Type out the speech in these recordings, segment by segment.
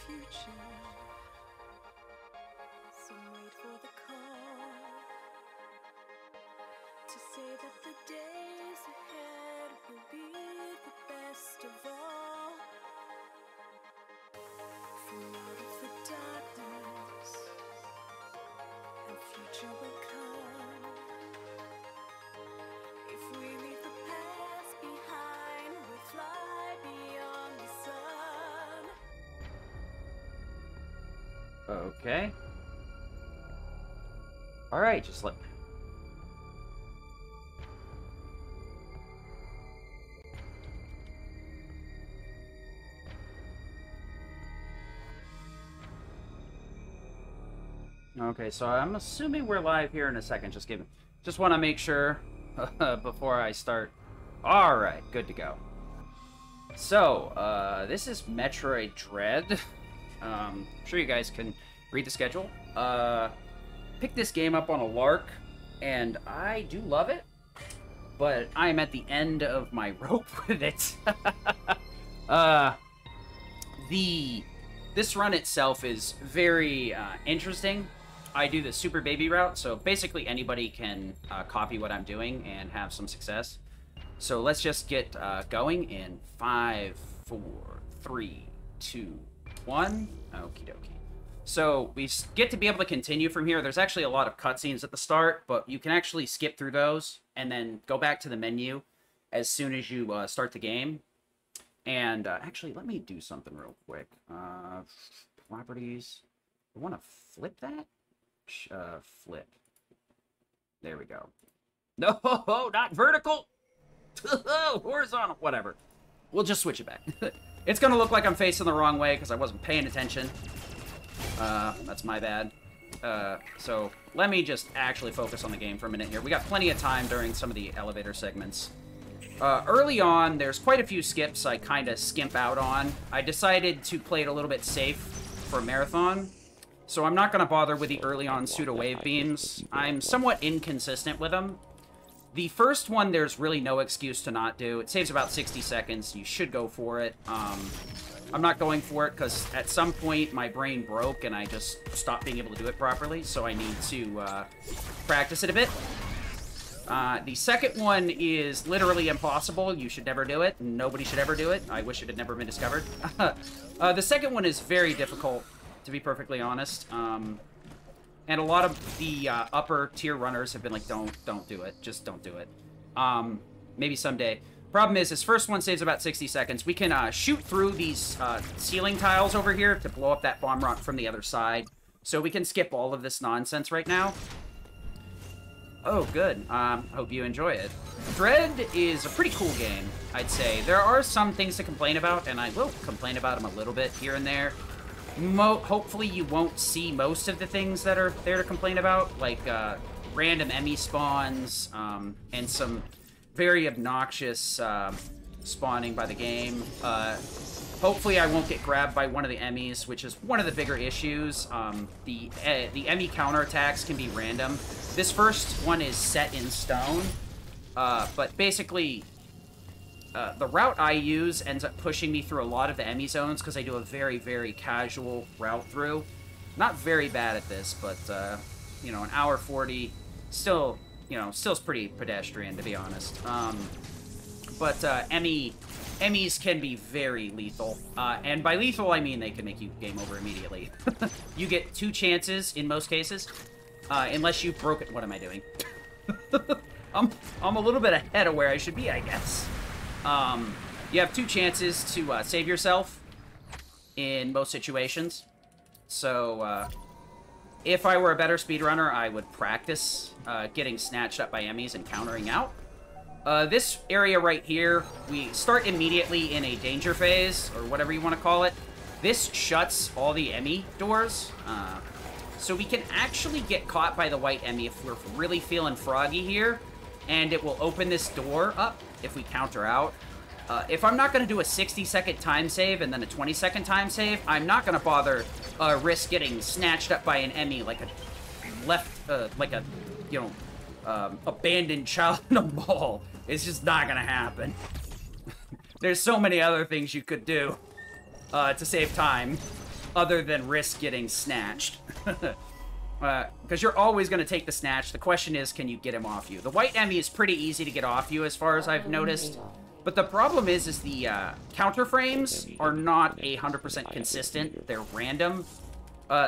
future. Some wait for the call to say that the days ahead will be the best of all. From out of the darkness, a future will come. If we leave the past behind, we'll fly beyond the sun. Okay. Alright, just let... Okay, so I'm assuming we're live here in a second. Just want to make sure before I start. Alright, good to go. So, this is Metroid Dread. I'm sure you guys can read the schedule. Picked this game up on a lark, and I do love it, but I'm at the end of my rope with it. This run itself is very interesting. I do the super baby route, so basically anybody can copy what I'm doing and have some success. So let's just get going in 5, 4, 3, 2, 1. Okie dokie. So we get to be able to continue from here. There's actually a lot of cutscenes at the start, but you can actually skip through those and then go back to the menu as soon as you start the game. And actually, let me do something real quick. Properties. I want to flip that? Flip. There we go. No, not vertical. Horizontal. Whatever. We'll just switch it back. It's going to look like I'm facing the wrong way because I wasn't paying attention. That's my bad. So let me just actually focus on the game for a minute here. We got plenty of time during some of the elevator segments. Early on, there's quite a few skips I kind of skimp out on. I decided to play it a little bit safe for a marathon, so I'm not going to bother with the early on pseudo-wave beams. I'm somewhat inconsistent with them. The first one, there's really no excuse to not do. It saves about 60 seconds. You should go for it. I'm not going for it because at some point my brain broke and I just stopped being able to do it properly, so I need to practice it a bit. The second one is literally impossible. You should never do it. Nobody should ever do it. I wish it had never been discovered. The second one is very difficult, to be perfectly honest. And a lot of the upper tier runners have been like, don't do it. Just don't do it. Maybe someday. Problem is, this first one saves about 60 seconds. We can shoot through these ceiling tiles over here to blow up that bomb rock from the other side. So we can skip all of this nonsense right now. Oh, good. Hope you enjoy it. Dread is a pretty cool game, I'd say. There are some things to complain about, and I will complain about them a little bit here and there. Hopefully you won't see most of the things that are there to complain about, like random Emmy spawns, and some very obnoxious spawning by the game. Hopefully I won't get grabbed by one of the Emmys, which is one of the bigger issues. The Emmy counterattacks can be random. This first one is set in stone, but basically the route I use ends up pushing me through a lot of the Emmy zones because I do a very, very casual route through. Not very bad at this, but, you know, an hour 40, still, you know, still's pretty pedestrian, to be honest. But Emmys can be very lethal. And by lethal, I mean they can make you game over immediately. You get 2 chances in most cases, unless you've broken... What am I doing? I'm a little bit ahead of where I should be, I guess. You have 2 chances to save yourself in most situations. So, if I were a better speedrunner, I would practice getting snatched up by Emmys and countering out. This area right here, we start immediately in a danger phase, or whatever you want to call it. This shuts all the Emmy doors, so we can actually get caught by the white Emmy if we're really feeling froggy here, and it will open this door up if we counter out. If I'm not going to do a 60-second time save and then a 20-second time save, I'm not going to bother risk getting snatched up by an Emmy like a you know, abandoned child in a mall. It's just not going to happen. There's so many other things you could do to save time. other than risk getting snatched. Because you're always going to take the snatch. The question is, can you get him off you? The white Emmy is pretty easy to get off you, as far as I've noticed. But the problem is the counter frames are not 100% consistent. They're random.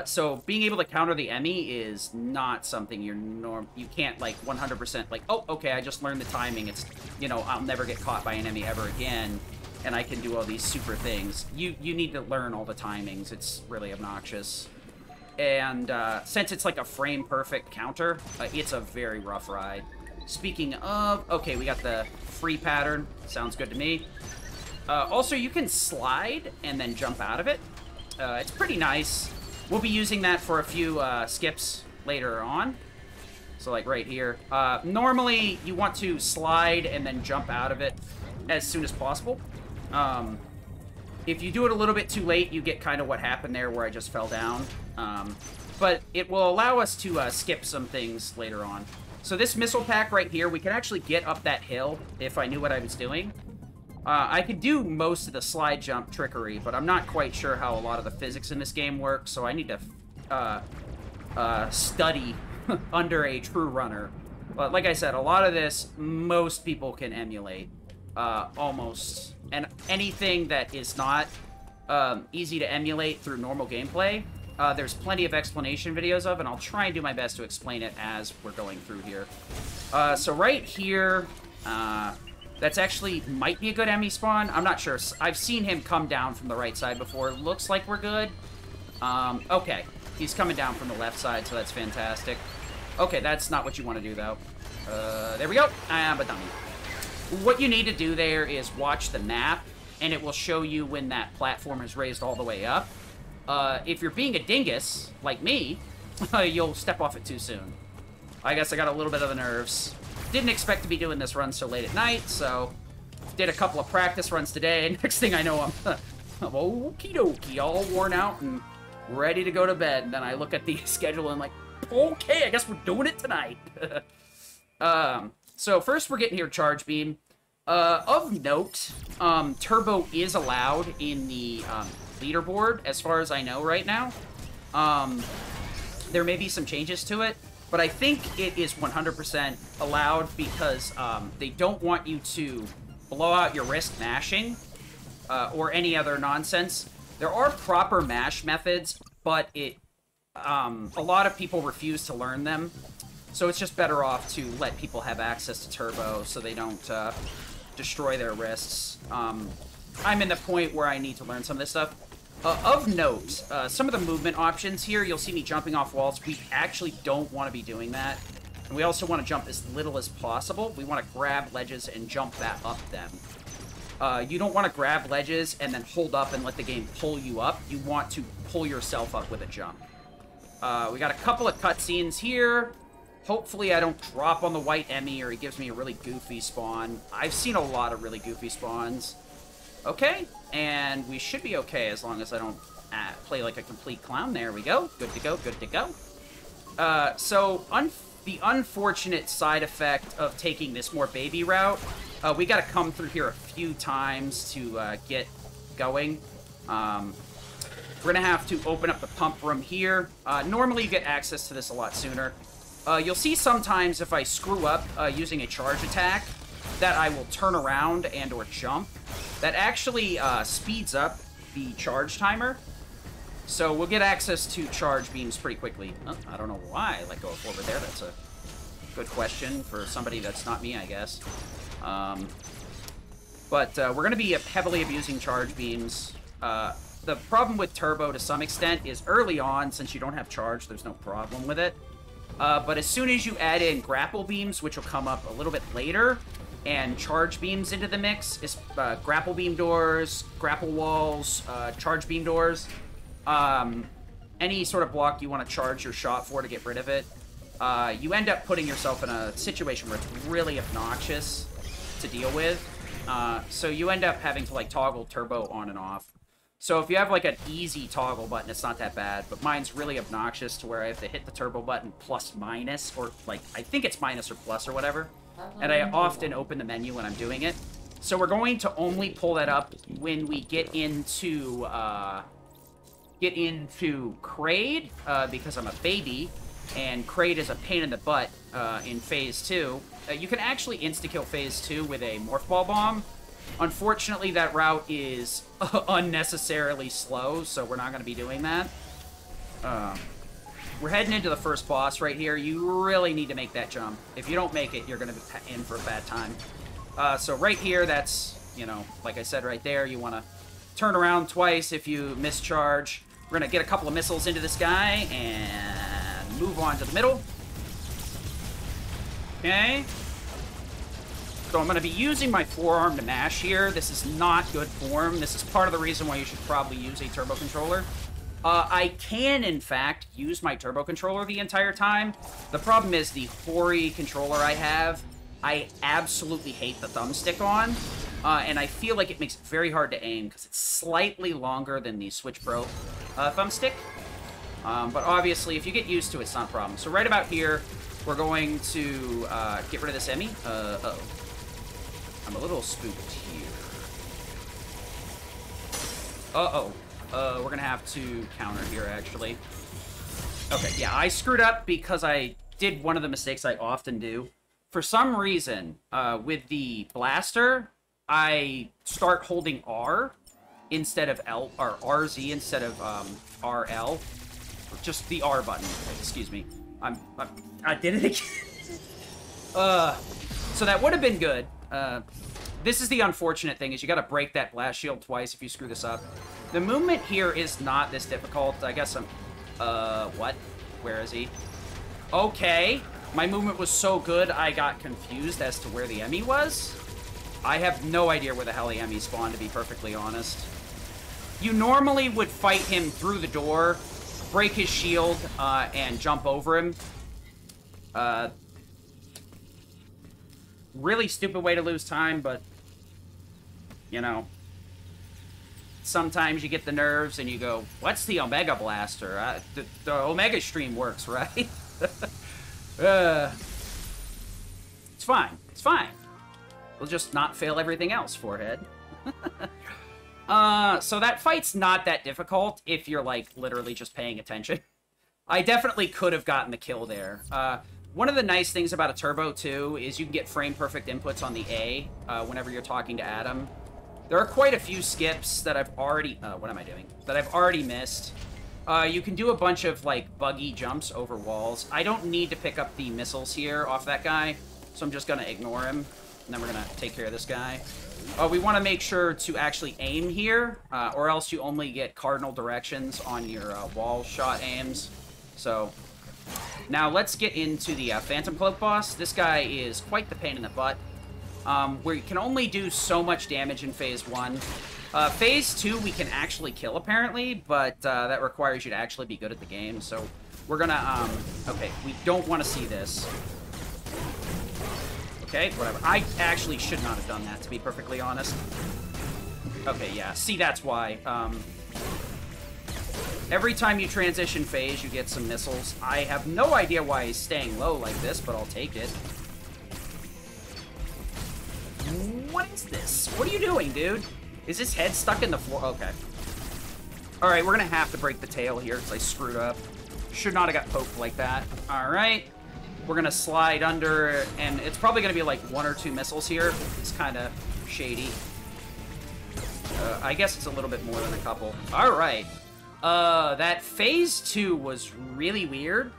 So being able to counter the Emmy is not something you can't, like, 100%, like, oh, okay, I just learned the timing. It's, you know, I'll never get caught by an Emmy ever again, and I can do all these super things. You need to learn all the timings. It's really obnoxious. And since it's like a frame-perfect counter, it's a very rough ride. Speaking of... Okay, we got the free pattern. Sounds good to me. Also, you can slide and then jump out of it. It's pretty nice. We'll be using that for a few skips later on. So, like, right here. Normally, you want to slide and then jump out of it as soon as possible. If you do it a little bit too late, you get kind of what happened there where I just fell down. But it will allow us to skip some things later on. So this missile pack right here, we can actually get up that hill if I knew what I was doing. I could do most of the slide jump trickery, but I'm not quite sure how a lot of the physics in this game work, so I need to study under a true runner. But like I said, a lot of this, most people can emulate. Almost. And anything that is not easy to emulate through normal gameplay, there's plenty of explanation videos of, and I'll try and do my best to explain it as we're going through here. So right here, that's actually might be a good Emmy spawn. I'm not sure. I've seen him come down from the right side before. Looks like we're good. Okay. He's coming down from the left side, so that's fantastic. Okay, that's not what you want to do, though. There we go. I'm a dummy. What you need to do there is watch the map, and it will show you when that platform is raised all the way up. If you're being a dingus, like me, you'll step off it too soon. I guess I got a little bit of the nerves. Didn't expect to be doing this run so late at night, so did a couple of practice runs today, and next thing I know, I'm okie dokie, all worn out and ready to go to bed. And then I look at the schedule and I'm like, okay, I guess we're doing it tonight. So first we're getting here Charge Beam. Of note, Turbo is allowed in the leaderboard, as far as I know right now. There may be some changes to it, but I think it is 100% allowed because they don't want you to blow out your wrist mashing or any other nonsense. There are proper mash methods, but a lot of people refuse to learn them. So it's just better off to let people have access to Turbo so they don't destroy their wrists. I'm in the point where I need to learn some of this stuff. Of note, some of the movement options here, you'll see me jumping off walls. We actually don't want to be doing that. And we also want to jump as little as possible. We want to grab ledges and jump that up them. You don't want to grab ledges and then hold up and let the game pull you up. You want to pull yourself up with a jump. We got a couple of cutscenes here. Hopefully I don't drop on the white Emmy or he gives me a really goofy spawn. I've seen a lot of really goofy spawns. Okay, and we should be okay as long as I don't play like a complete clown. There we go. Good to go, good to go. So the unfortunate side effect of taking this more baby route, we got to come through here a few times to get going. We're going to have to open up the pump room here. Normally you get access to this a lot sooner. You'll see sometimes if I screw up using a charge attack that I will turn around and or jump. That actually speeds up the charge timer. So we'll get access to charge beams pretty quickly. Oh, I don't know why I let go of over there. That's a good question for somebody that's not me, I guess. But we're going to be heavily abusing charge beams. The problem with Turbo to some extent is early on, since you don't have charge, there's no problem with it. But as soon as you add in grapple beams, which will come up a little bit later, and charge beams into the mix, is grapple beam doors, grapple walls, charge beam doors, any sort of block you want to charge your shot for to get rid of it, you end up putting yourself in a situation where it's really obnoxious to deal with. So you end up having to like toggle Turbo on and off. So if you have like an easy toggle button, it's not that bad, but mine's really obnoxious to where I have to hit the Turbo button plus minus, or like, I think it's minus or plus or whatever. And I often open the menu when I'm doing it. So we're going to only pull that up when we get into get into Kraid, because I'm a baby, and Kraid is a pain in the butt in Phase 2. You can actually insta-kill Phase 2 with a Morph Ball Bomb. Unfortunately, that route is unnecessarily slow, so we're not going to be doing that. We're heading into the first boss right here. You really need to make that jump. If you don't make it, you're going to be in for a bad time. So right here, that's, you know, like I said right there, you want to turn around twice if you mischarge. We're going to get a couple of missiles into this guy and move on to the middle. Okay. So I'm going to be using my forearm to mash here. This is not good form. This is part of the reason why you should probably use a turbo controller. I can, in fact, use my turbo controller the entire time. The problem is the Hori controller I have, I absolutely hate the thumbstick on. And I feel like it makes it very hard to aim because it's slightly longer than the Switch Pro thumbstick. But obviously, if you get used to it, it's not a problem. So right about here, we're going to get rid of this Emmy. Uh-oh. I'm a little spooked here. Uh-oh. We're gonna have to counter here, actually. Okay, yeah, I screwed up because I did one of the mistakes I often do. For some reason, with the blaster, I start holding R instead of L, or RZ instead of RL. Just the R button. Excuse me. I did it again. So that would have been good. This is the unfortunate thing, is you gotta break that blast shield twice if you screw this up. The movement here is not this difficult. I guess I'm... what? Where is he? Okay. My movement was so good, I got confused as to where the Emmy was. I have no idea where the hell the Emmy spawned, to be perfectly honest. You normally would fight him through the door, break his shield, and jump over him. Really stupid way to lose time, but... you know, sometimes you get the nerves and you go, what's the Omega Blaster? The Omega stream works, right? It's fine. It's fine. We'll just not fail everything else, Forehead. So that fight's not that difficult if you're, like, literally just paying attention. I definitely could have gotten the kill there. One of the nice things about a Turbo, too, is you can get frame-perfect inputs on the A whenever you're talking to Adam. There are quite a few skips that I've already... what am I doing? That I've already missed. You can do a bunch of, like, buggy jumps over walls. I don't need to pick up the missiles here off that guy, so I'm just going to ignore him. And then we're going to take care of this guy. We want to make sure to actually aim here, or else you only get cardinal directions on your wall shot aims. So, now let's get into the Phantom Cloak boss. This guy is quite the pain in the butt. Where you can only do so much damage in Phase 1. Phase 2 we can actually kill, apparently, but that requires you to actually be good at the game, so we're gonna, okay, we don't want to see this. Okay, whatever. I actually should not have done that, to be perfectly honest. Okay, yeah, see, that's why. Every time you transition phase, you get some missiles. I have no idea why he's staying low like this, but I'll take it. What is this? What are you doing, dude? Is his head stuck in the floor? Okay. Alright, we're gonna have to break the tail here because I screwed up. Should not have got poked like that. Alright. We're gonna slide under, and it's probably gonna be like 1 or 2 missiles here. It's kind of shady. I guess it's a little bit more than a couple. Alright. That Phase 2 was really weird.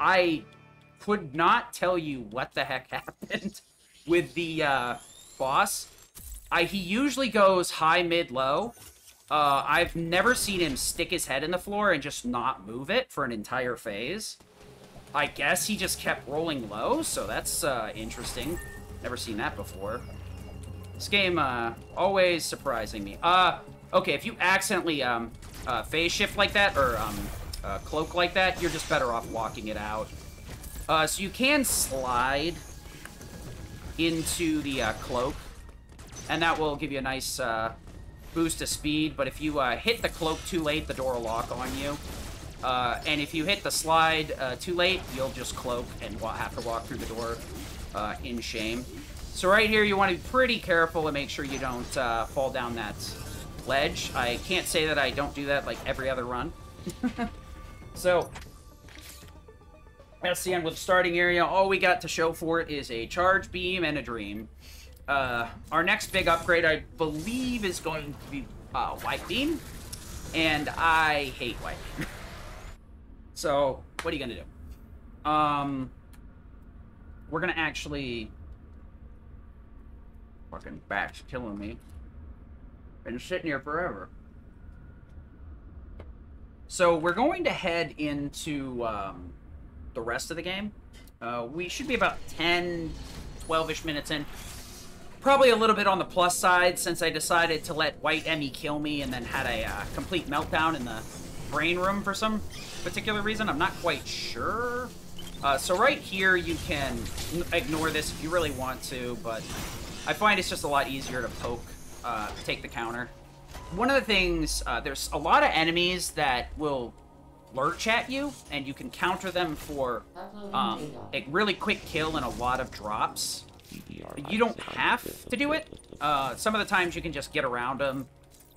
I could not tell you what the heck happened with the boss. He usually goes high, mid, low. I've never seen him stick his head in the floor and just not move it for an entire phase. I guess he just kept rolling low, so that's interesting. Never seen that before. This game always surprising me. Okay, if you accidentally phase shift like that, or cloak like that, you're just better off walking it out. So you can slide into the cloak, and that will give you a nice boost to speed, but if you hit the cloak too late, the door will lock on you. And if you hit the slide too late, you'll just cloak and have to walk through the door in shame. So right here, you want to be pretty careful and make sure you don't fall down that ledge. I can't say that I don't do that like every other run. So, that's the end with the starting area. All we got to show for it is a charge beam and a dream. Our next big upgrade, I believe, is going to be white beam. And I hate white beam. So, what are you going to do? We're going to actually... Fucking bat's killing me. Been sitting here forever. So, we're going to head into the rest of the game. We should be about 10, 12-ish minutes in. Probably a little bit on the plus side, since I decided to let white Emmy kill me and then had a complete meltdown in the brain room for some particular reason. I'm not quite sure. So right here, you can ignore this if you really want to, but I find it's just a lot easier to poke, take the counter. One of the things, there's a lot of enemies that will lurch at you, and you can counter them for a really quick kill and a lot of drops. You don't have to do it. Some of the times you can just get around them.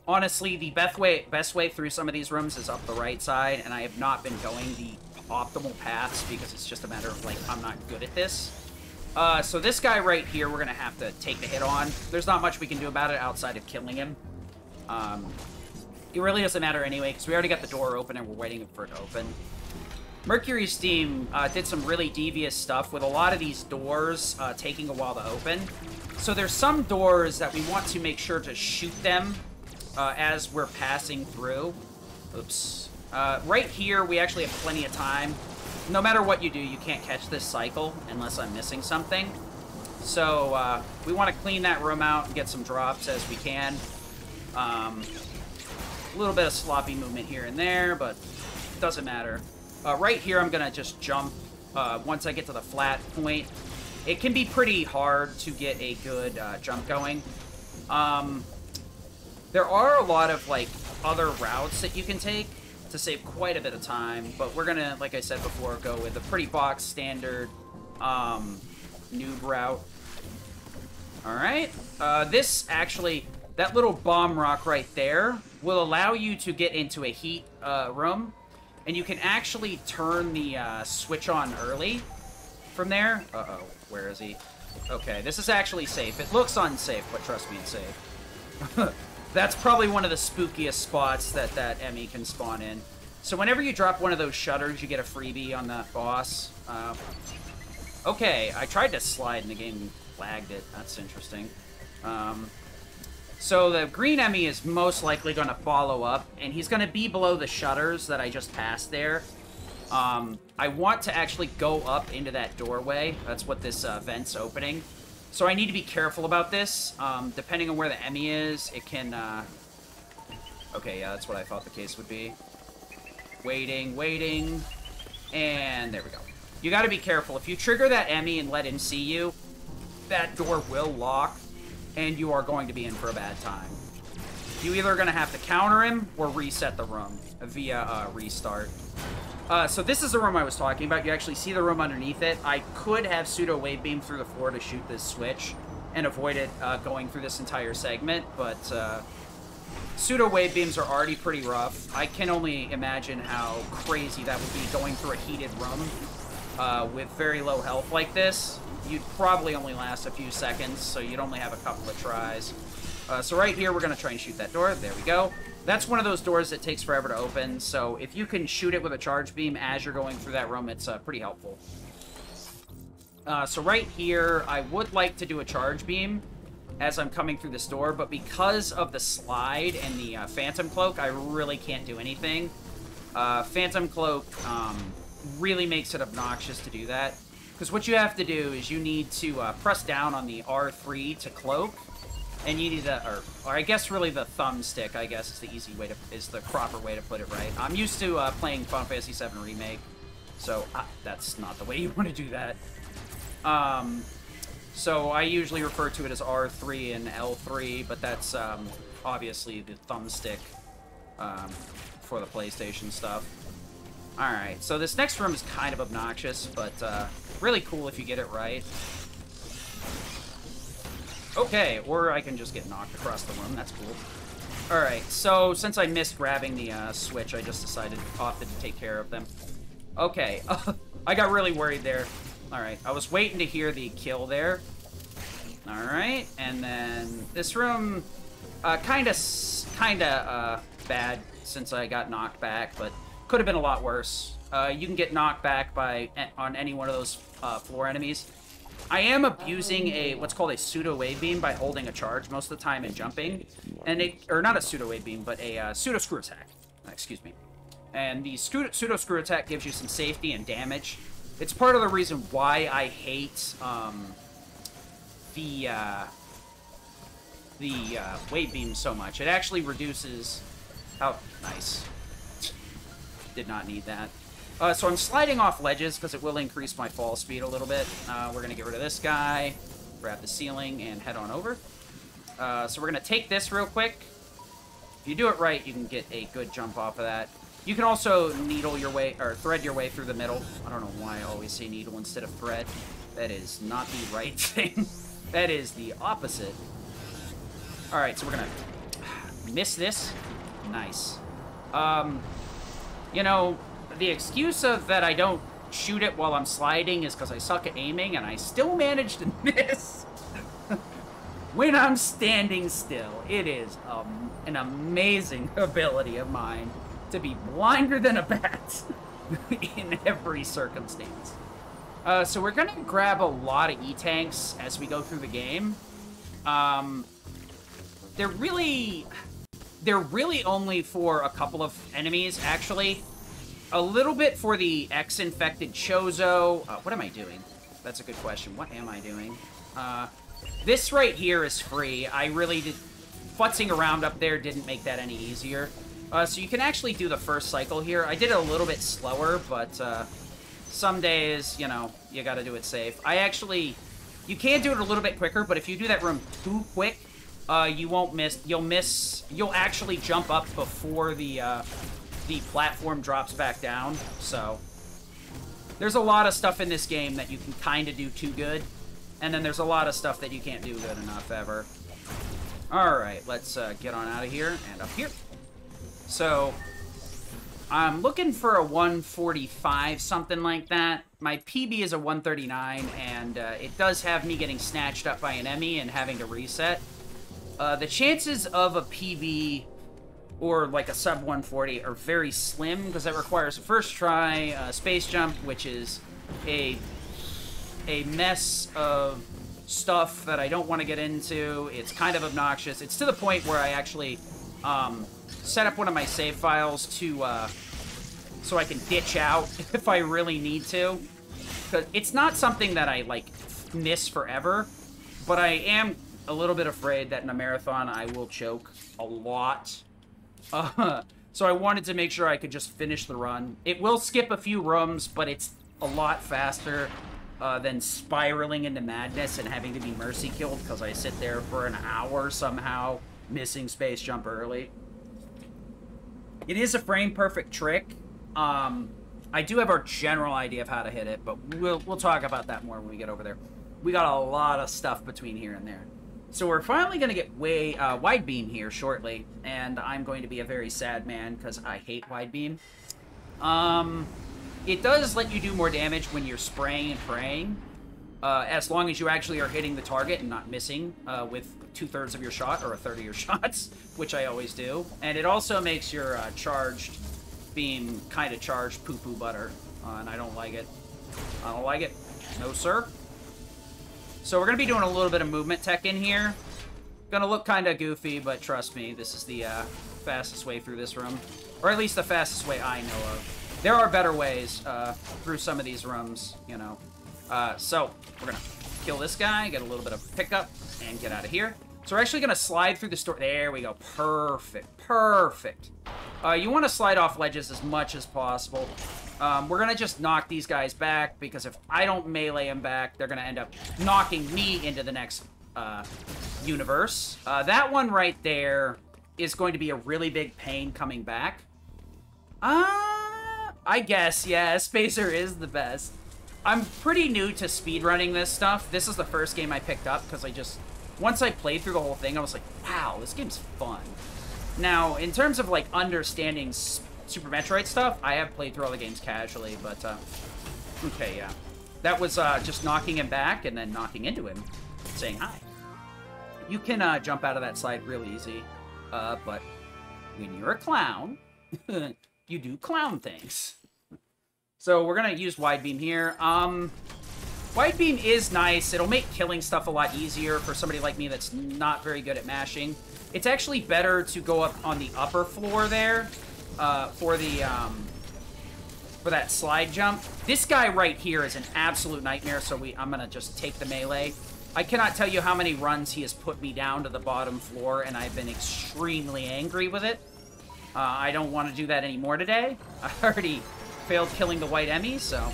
Honestly, the best way through some of these rooms is up the right side, and I have not been going the optimal paths because it's just a matter of, like, I'm not good at this. So this guy right here, we're going to have to take the hit on. There's not much we can do about it outside of killing him. It really doesn't matter anyway, because we already got the door open and we're waiting for it to open. Mercury's team did some really devious stuff with a lot of these doors taking a while to open. So there's some doors that we want to make sure to shoot them as we're passing through. Oops. Right here, we actually have plenty of time. No matter what you do, you can't catch this cycle unless I'm missing something. So we want to clean that room out and get some drops as we can. A little bit of sloppy movement here and there, but it doesn't matter. Right here, I'm going to just jump once I get to the flat point. It can be pretty hard to get a good jump going. There are a lot of, like, other routes that you can take to save quite a bit of time, but we're going to, like I said before, go with a pretty box standard noob route. Alright. This, actually, that little bomb rock right there will allow you to get into a heat room. And you can actually turn the switch on early from there. Uh-oh, where is he? Okay, this is actually safe. It looks unsafe, but trust me, it's safe. That's probably one of the spookiest spots that Emmy can spawn in. So whenever you drop one of those shutters, you get a freebie on the boss. Okay, I tried to slide and the game lagged it. That's interesting. So the green Emmy is most likely going to follow up, and he's going to be below the shutters that I just passed there. I want to actually go up into that doorway. That's what this vent's opening. So I need to be careful about this. Depending on where the Emmy is, it can... Okay, yeah, that's what I thought the case would be. Waiting, waiting, and there we go. You got to be careful. If you trigger that Emmy and let him see you, that door will lock, and you are going to be in for a bad time. You either are going to have to counter him or reset the room via restart. So this is the room I was talking about. You actually see the room underneath it. I could have pseudo wave beam through the floor to shoot this switch and avoid it going through this entire segment, but pseudo wave beams are already pretty rough. I can only imagine how crazy that would be going through a heated room with very low health like this. You'd probably only last a few seconds, so you'd only have a couple of tries. So right here, we're going to try and shoot that door. There we go. That's one of those doors that takes forever to open, so if you can shoot it with a charge beam as you're going through that room, it's pretty helpful. So right here, I would like to do a charge beam as I'm coming through this door, but because of the slide and the Phantom Cloak, I really can't do anything. Phantom Cloak really makes it obnoxious to do that. Because what you have to do is you need to press down on the R3 to cloak, and you need to, or I guess really the thumbstick, I guess is the easy way to, is the proper way to put it right. I'm used to playing Final Fantasy VII Remake, so that's not the way you want to do that. So I usually refer to it as R3 and L3, but that's obviously the thumbstick for the PlayStation stuff. Alright, so this next room is kind of obnoxious, but really cool if you get it right. Okay, or I can just get knocked across the room, that's cool. Alright, so since I missed grabbing the switch, I just opted to take care of them. Okay, I got really worried there. Alright, I was waiting to hear the kill there. Alright, and then this room, kinda bad since I got knocked back, but could have been a lot worse. You can get knocked back on any one of those floor enemies. I am abusing what's called a pseudo wave beam by holding a charge most of the time and jumping, or not a pseudo wave beam, but a pseudo screw attack. Excuse me. And the pseudo screw attack gives you some safety and damage. It's part of the reason why I hate the wave beam so much. It actually reduces. Oh, nice. Did not need that. So I'm sliding off ledges because it will increase my fall speed a little bit. We're going to get rid of this guy, grab the ceiling, and head on over. So we're going to take this real quick. If you do it right, you can get a good jump off of that. You can also needle your way, or thread your way through the middle. I don't know why I always say needle instead of thread. That is not the right thing. That is the opposite. Alright, so we're going to miss this. Nice. You know, the excuse of that I don't shoot it while I'm sliding is because I suck at aiming, and I still manage to miss when I'm standing still. It is an amazing ability of mine to be blinder than a bat in every circumstance. So we're going to grab a lot of E-tanks as we go through the game. They're really only for a couple of enemies, actually. A little bit for the X-infected Chozo. What am I doing? That's a good question. What am I doing? This right here is free. I really did... Futzing around up there didn't make that any easier. So you can actually do the first cycle here. I did it a little bit slower, but some days, you know, you gotta do it safe. You can do it a little bit quicker, but if you do that room too quick, you won't miss. You'll actually jump up before the platform drops back down. So there's a lot of stuff in this game that you can kind of do too good, and then there's a lot of stuff that you can't do good enough ever. All right, let's get on out of here and up here. So I'm looking for a 145, something like that. My PB is a 139, and it does have me getting snatched up by an enemy and having to reset. The chances of a PB or like a sub 140 are very slim because that requires a first try, space jump, which is a mess of stuff that I don't want to get into. It's kind of obnoxious. It's to the point where I actually set up one of my save files to so I can ditch out if I really need to. Because it's not something that I like miss forever, but I am a little bit afraid that in a marathon I will choke a lot. So I wanted to make sure I could just finish the run. It will skip a few rooms, but it's a lot faster than spiraling into madness and having to be mercy killed because I sit there for an hour somehow missing space jump early. It is a frame perfect trick. I do have our general idea of how to hit it, but we'll talk about that more when we get over there. We got a lot of stuff between here and there. So we're finally going to get wide beam here shortly, and I'm going to be a very sad man because I hate wide beam. It does let you do more damage when you're spraying and praying, as long as you actually are hitting the target and not missing with 2/3 of your shot or 1/3 of your shots, which I always do. And it also makes your charged beam kind of charged poo-poo butter, and I don't like it. I don't like it. No, sir. So we're going to be doing a little bit of movement tech in here. Going to look kind of goofy, but trust me, this is the fastest way through this room. Or at least the fastest way I know of. There are better ways through some of these rooms, you know. So we're going to kill this guy, get a little bit of pickup, and get out of here. So we're actually going to slide through the store. There we go. Perfect. Perfect. You want to slide off ledges as much as possible. We're going to just knock these guys back, because if I don't melee them back, they're going to end up knocking me into the next universe. That one right there is going to be a really big pain coming back. I guess, yeah, Spacer is the best. I'm pretty new to speedrunning this stuff. This is the first game I picked up, because once I played through the whole thing, I was like, wow, this game's fun. Now, in terms of, like, understanding Super Metroid stuff, I have played through all the games casually, but, okay, yeah. That was, just knocking him back and then knocking into him, saying hi. You can, jump out of that slide real easy, but when you're a clown, you do clown things. So we're gonna use Wide Beam here. Wide Beam is nice. It'll make killing stuff a lot easier for somebody like me that's not very good at mashing. It's actually better to go up on the upper floor there for that slide jump. This guy right here is an absolute nightmare, so I'm gonna just take the melee. I cannot tell you how many runs he has put me down to the bottom floor, and I've been extremely angry with it. I don't want to do that anymore today. I already failed killing the white Emmy, so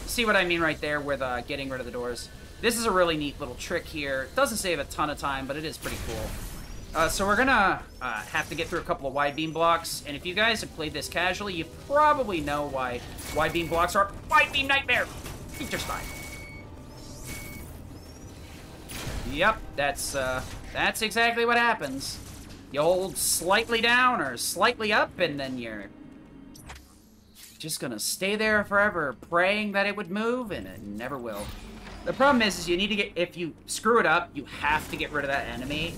see what I mean right there with getting rid of the doors. This is a really neat little trick here. It doesn't save a ton of time, but it is pretty cool. So we're gonna have to get through a couple of wide beam blocks, and if you guys have played this casually, you probably know why wide beam blocks are wide beam nightmare. You just died. Yep, that's exactly what happens. You hold slightly down or slightly up, and then you're just gonna stay there forever, praying that it would move, and it never will. The problem is you need to get, if you screw it up, you have to get rid of that enemy,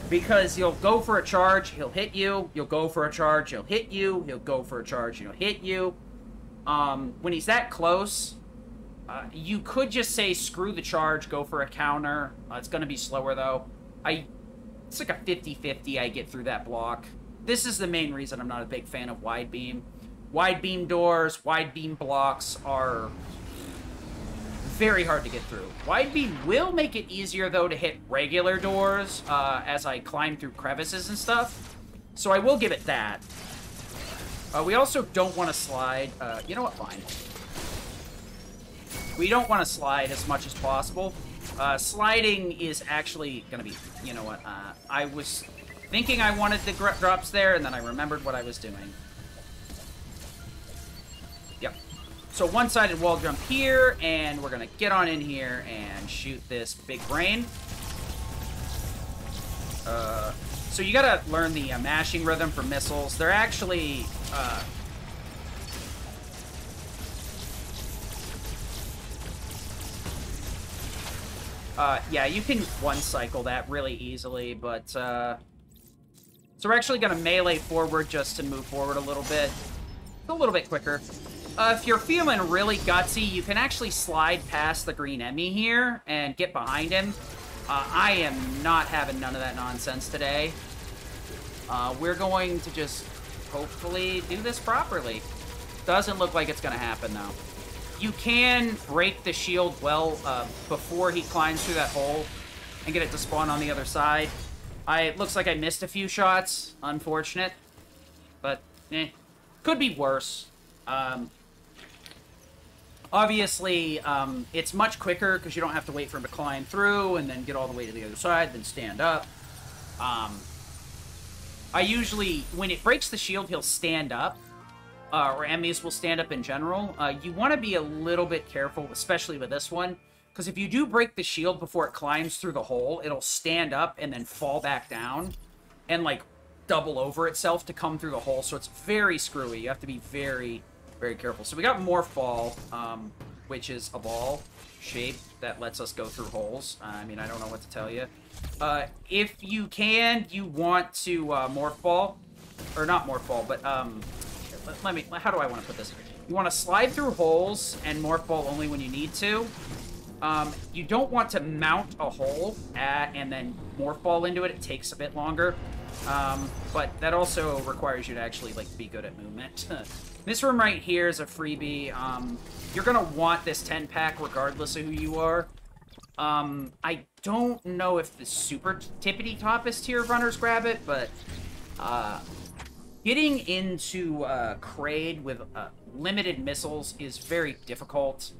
because you'll go for a charge, he'll hit you, you'll go for a charge, he'll hit you, he'll go for a charge, he'll hit you. When he's that close, you could just say, screw the charge, go for a counter. It's gonna be slower, though. It's like a 50-50 I get through that block. This is the main reason I'm not a big fan of wide beam. Wide beam doors, wide beam blocks are very hard to get through. Wide beam will make it easier, though, to hit regular doors as I climb through crevices and stuff. So I will give it that. We also don't want to slide. You know what? Fine. We don't want to slide as much as possible. Sliding is actually going to be, you know what, I was thinking I wanted the drops there, and then I remembered what I was doing. Yep. So one-sided wall jump here, and we're going to get on in here and shoot this big brain. So you got to learn the mashing rhythm for missiles. They're actually... yeah, you can one-cycle that really easily, but, so we're actually gonna melee forward just to move forward a little bit quicker. If you're feeling really gutsy, you can actually slide past the green Emmy here and get behind him. I am not having none of that nonsense today. We're going to just hopefully do this properly. Doesn't look like it's gonna happen, though. You can break the shield well before he climbs through that hole and get it to spawn on the other side. It looks like I missed a few shots. Unfortunate. But, could be worse. Obviously, it's much quicker because you don't have to wait for him to climb through and then get all the way to the other side, then stand up. I usually, when it breaks the shield, he'll stand up. Or enemies will stand up in general. You want to be a little bit careful, especially with this one, because if you do break the shield before it climbs through the hole, it'll stand up and then fall back down and, like, double over itself to come through the hole, so it's very screwy. You have to be very, very careful. So we got Morph Ball, which is a ball shape that lets us go through holes. I mean, I don't know what to tell you. If you can, you want to Morph Ball, or not Morph Ball, but... let me, how do I want to put this? You want to slide through holes and Morph Ball only when you need to. You don't want to mount a hole and then Morph Ball into it. It takes a bit longer. But that also requires you to actually, like, be good at movement. This room right here is a freebie. You're going to want this 10-pack regardless of who you are. I don't know if the super tippity-toppest tier runners grab it, but... getting into Kraid with limited missiles is very difficult.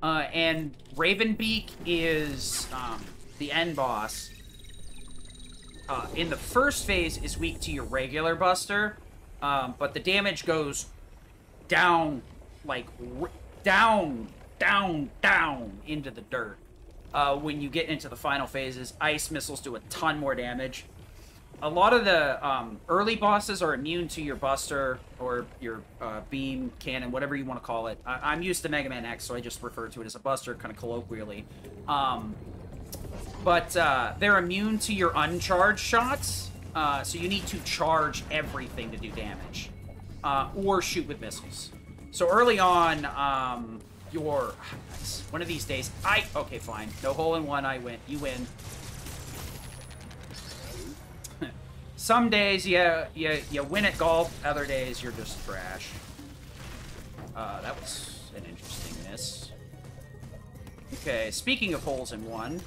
And Ravenbeak is the end boss. In the first phase is weak to your regular Buster, but the damage goes down, like, down into the dirt. When you get into the final phases, ice missiles do a ton more damage. a lot of the early bosses are immune to your Buster or your beam, cannon, whatever you want to call it. I'm used to Mega Man X, so I just refer to it as a Buster, kind of colloquially. But they're immune to your uncharged shots, so you need to charge everything to do damage. Or shoot with missiles. So early on, one of these days, okay, fine. No hole in one, I win. You win. Some days, you win at golf. Other days, you're just trash. That was an interesting miss. Okay, speaking of holes in one.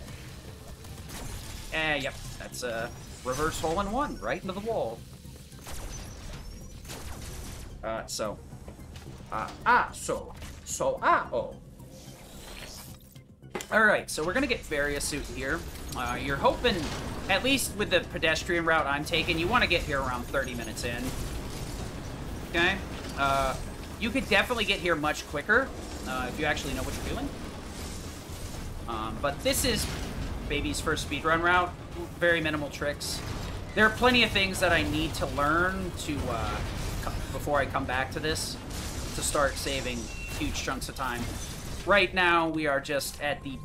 Yep, that's a reverse hole in one, right into the wall. Alright, so we're gonna get various suit here. You're hoping, at least with the pedestrian route I'm taking, you want to get here around 30 minutes in. Okay? You could definitely get here much quicker, if you actually know what you're doing. But this is baby's first speedrun route. Very minimal tricks. There are plenty of things that I need to learn to, before I come back to this, to start saving huge chunks of time. Right now, we are just at the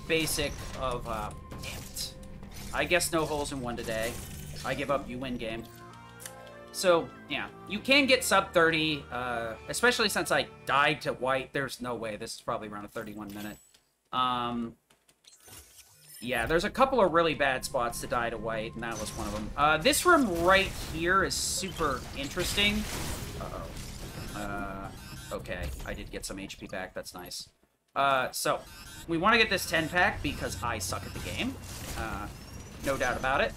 basic of, damn it. I guess no holes in one today. I give up, you win game. So, yeah, you can get sub 30, especially since I died to white. There's no way. This is probably around a 31 minute. Yeah, there's a couple of really bad spots to die to white, and that was one of them. This room right here is super interesting. Okay, I did get some HP back. That's nice. So, we want to get this 10-pack because I suck at the game. No doubt about it.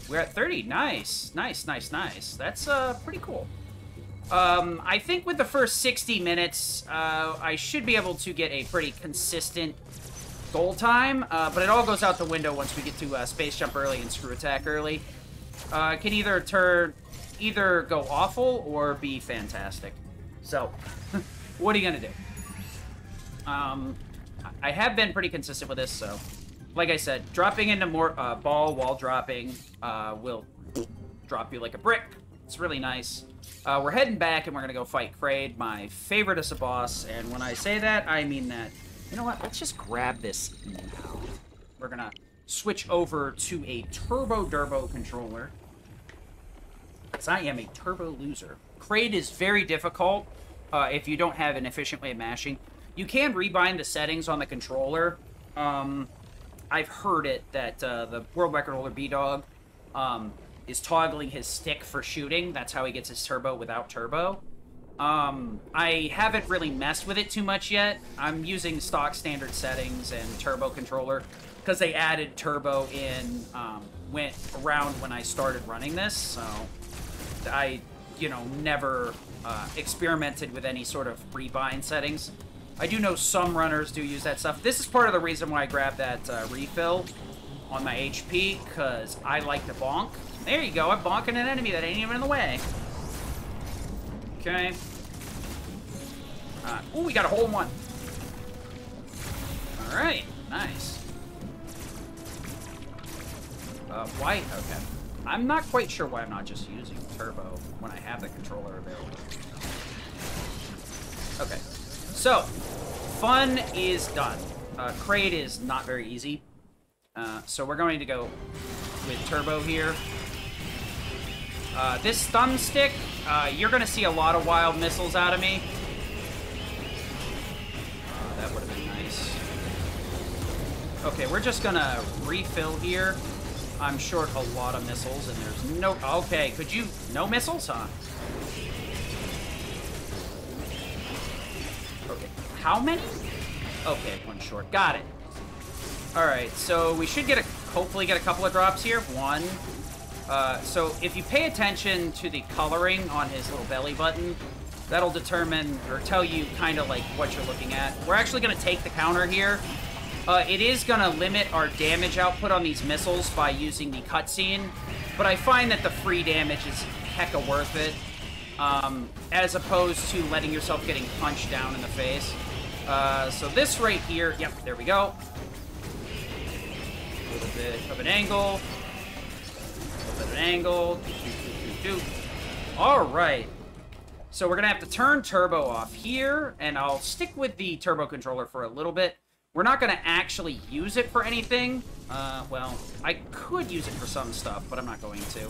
We're at 30. Nice. Nice, nice, nice. That's pretty cool. I think with the first 60 minutes, I should be able to get a pretty consistent goal time, but it all goes out the window once we get to Space Jump early and Screw Attack early. It can either go awful or be fantastic. So, what are you gonna do? I have been pretty consistent with this, so like I said, dropping into more ball while dropping will drop you like a brick. It's really nice. We're heading back and we're gonna go fight Kraid, my favoriteest of boss, and when I say that, I mean that. You know what? Let's just grab this now. We're gonna switch over to a Turbo controller, because I am a turbo loser. Kraid is very difficult if you don't have an efficient way of mashing. You can rebind the settings on the controller. I've heard it that the world record holder B-Dog is toggling his stick for shooting. That's how he gets his turbo without turbo. I haven't really messed with it too much yet. I'm using stock standard settings and turbo controller because they added turbo in went around when I started running this, so I, never experimented with any sort of rebind settings. I do know some runners do use that stuff. This is part of the reason why I grabbed that refill on my HP, because I like to bonk. There you go, I'm bonking an enemy that ain't even in the way. Okay. Ooh, we got a hole in one. Alright, nice. White, okay. I'm not quite sure why I'm not just using turbo when I have the controller available. Okay. So, fun is done. Kraid is not very easy. So we're going to go with turbo here. This thumbstick, you're going to see a lot of wild missiles out of me. That would have been nice. Okay, we're just going to refill here. I'm short a lot of missiles, and there's no... Okay, could you... No missiles, huh? Okay, how many? Okay, one short. Got it. Alright, so we should get hopefully get a couple of drops here. One. So if you pay attention to the coloring on his little belly button, that'll determine or tell you kind of like what you're looking at. We're actually going to take the counter here. It is going to limit our damage output on these missiles by using the cutscene, but I find that the free damage is hecka worth it, as opposed to letting yourself getting punched down in the face. So this right here, yep, there we go. A little bit of an angle. at an angle. All right. So we're going to have to turn turbo off here, and I'll stick with the turbo controller for a little bit. We're not going to actually use it for anything. Well, I could use it for some stuff, but I'm not going to.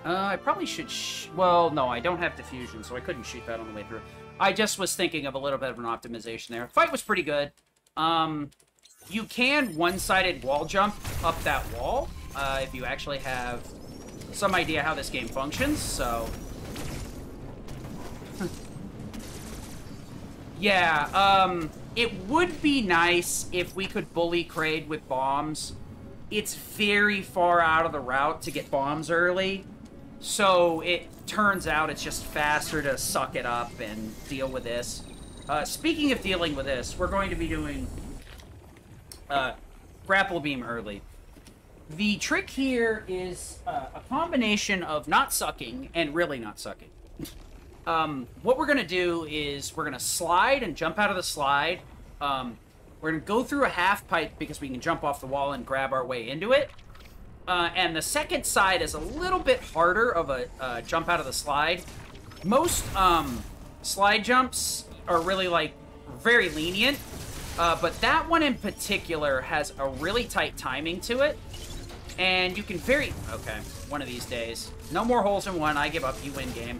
I probably should... well, no, I don't have diffusion, so I couldn't shoot that on the way through. I just was thinking of a little bit of an optimization there. Fight was pretty good. You can one-sided wall jump up that wall, if you actually have some idea how this game functions, so... yeah, it would be nice if we could bully Kraid with bombs. It's very far out of the route to get bombs early, so it turns out it's just faster to suck it up and deal with this. Speaking of dealing with this, we're going to be doing grapple beam early. The trick here is a combination of not sucking and really not sucking. What we're going to do is we're going to slide and jump out of the slide. We're going to go through a half pipe because we can jump off the wall and grab our way into it. And the second side is a little bit harder of a jump out of the slide. Most slide jumps are really, like, very lenient. But that one in particular has a really tight timing to it. And you can very... okay, one of these days. No more holes in one. I give up. You win game.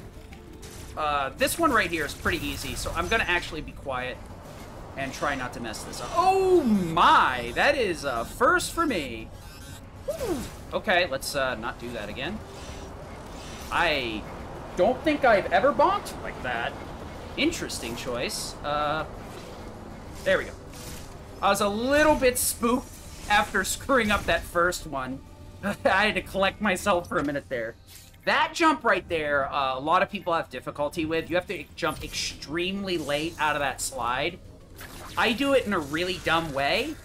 This one right here is pretty easy, so I'm going to actually be quiet and try not to mess this up. Oh my! That is a first for me. Woo. Okay, let's not do that again. I don't think I've ever bonked like that. Interesting choice. There we go. I was a little bit spooked after screwing up that first one. I had to collect myself for a minute there. That jump right there, a lot of people have difficulty with. You have to jump extremely late out of that slide. I do it in a really dumb way,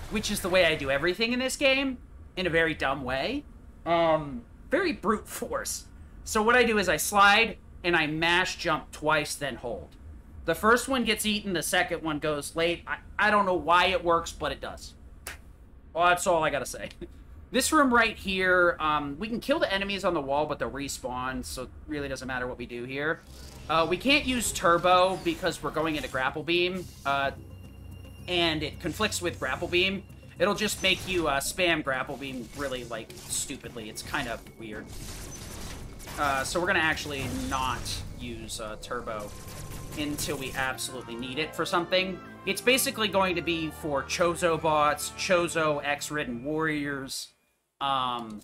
which is the way I do everything in this game, in a very dumb way. Very brute force. So what I do is I slide, and I mash jump twice, then hold. The first one gets eaten, the second one goes late. I don't know why it works, but it does. Well, that's all I gotta say. This room right here, we can kill the enemies on the wall, but they'll respawn, so it really doesn't matter what we do here. We can't use turbo because we're going into grapple beam, and it conflicts with grapple beam. It'll just make you spam grapple beam really, like, stupidly. It's kind of weird. So we're gonna actually not use turbo until we absolutely need it for something. It's basically going to be for Chozo bots, Chozo X-ridden warriors, and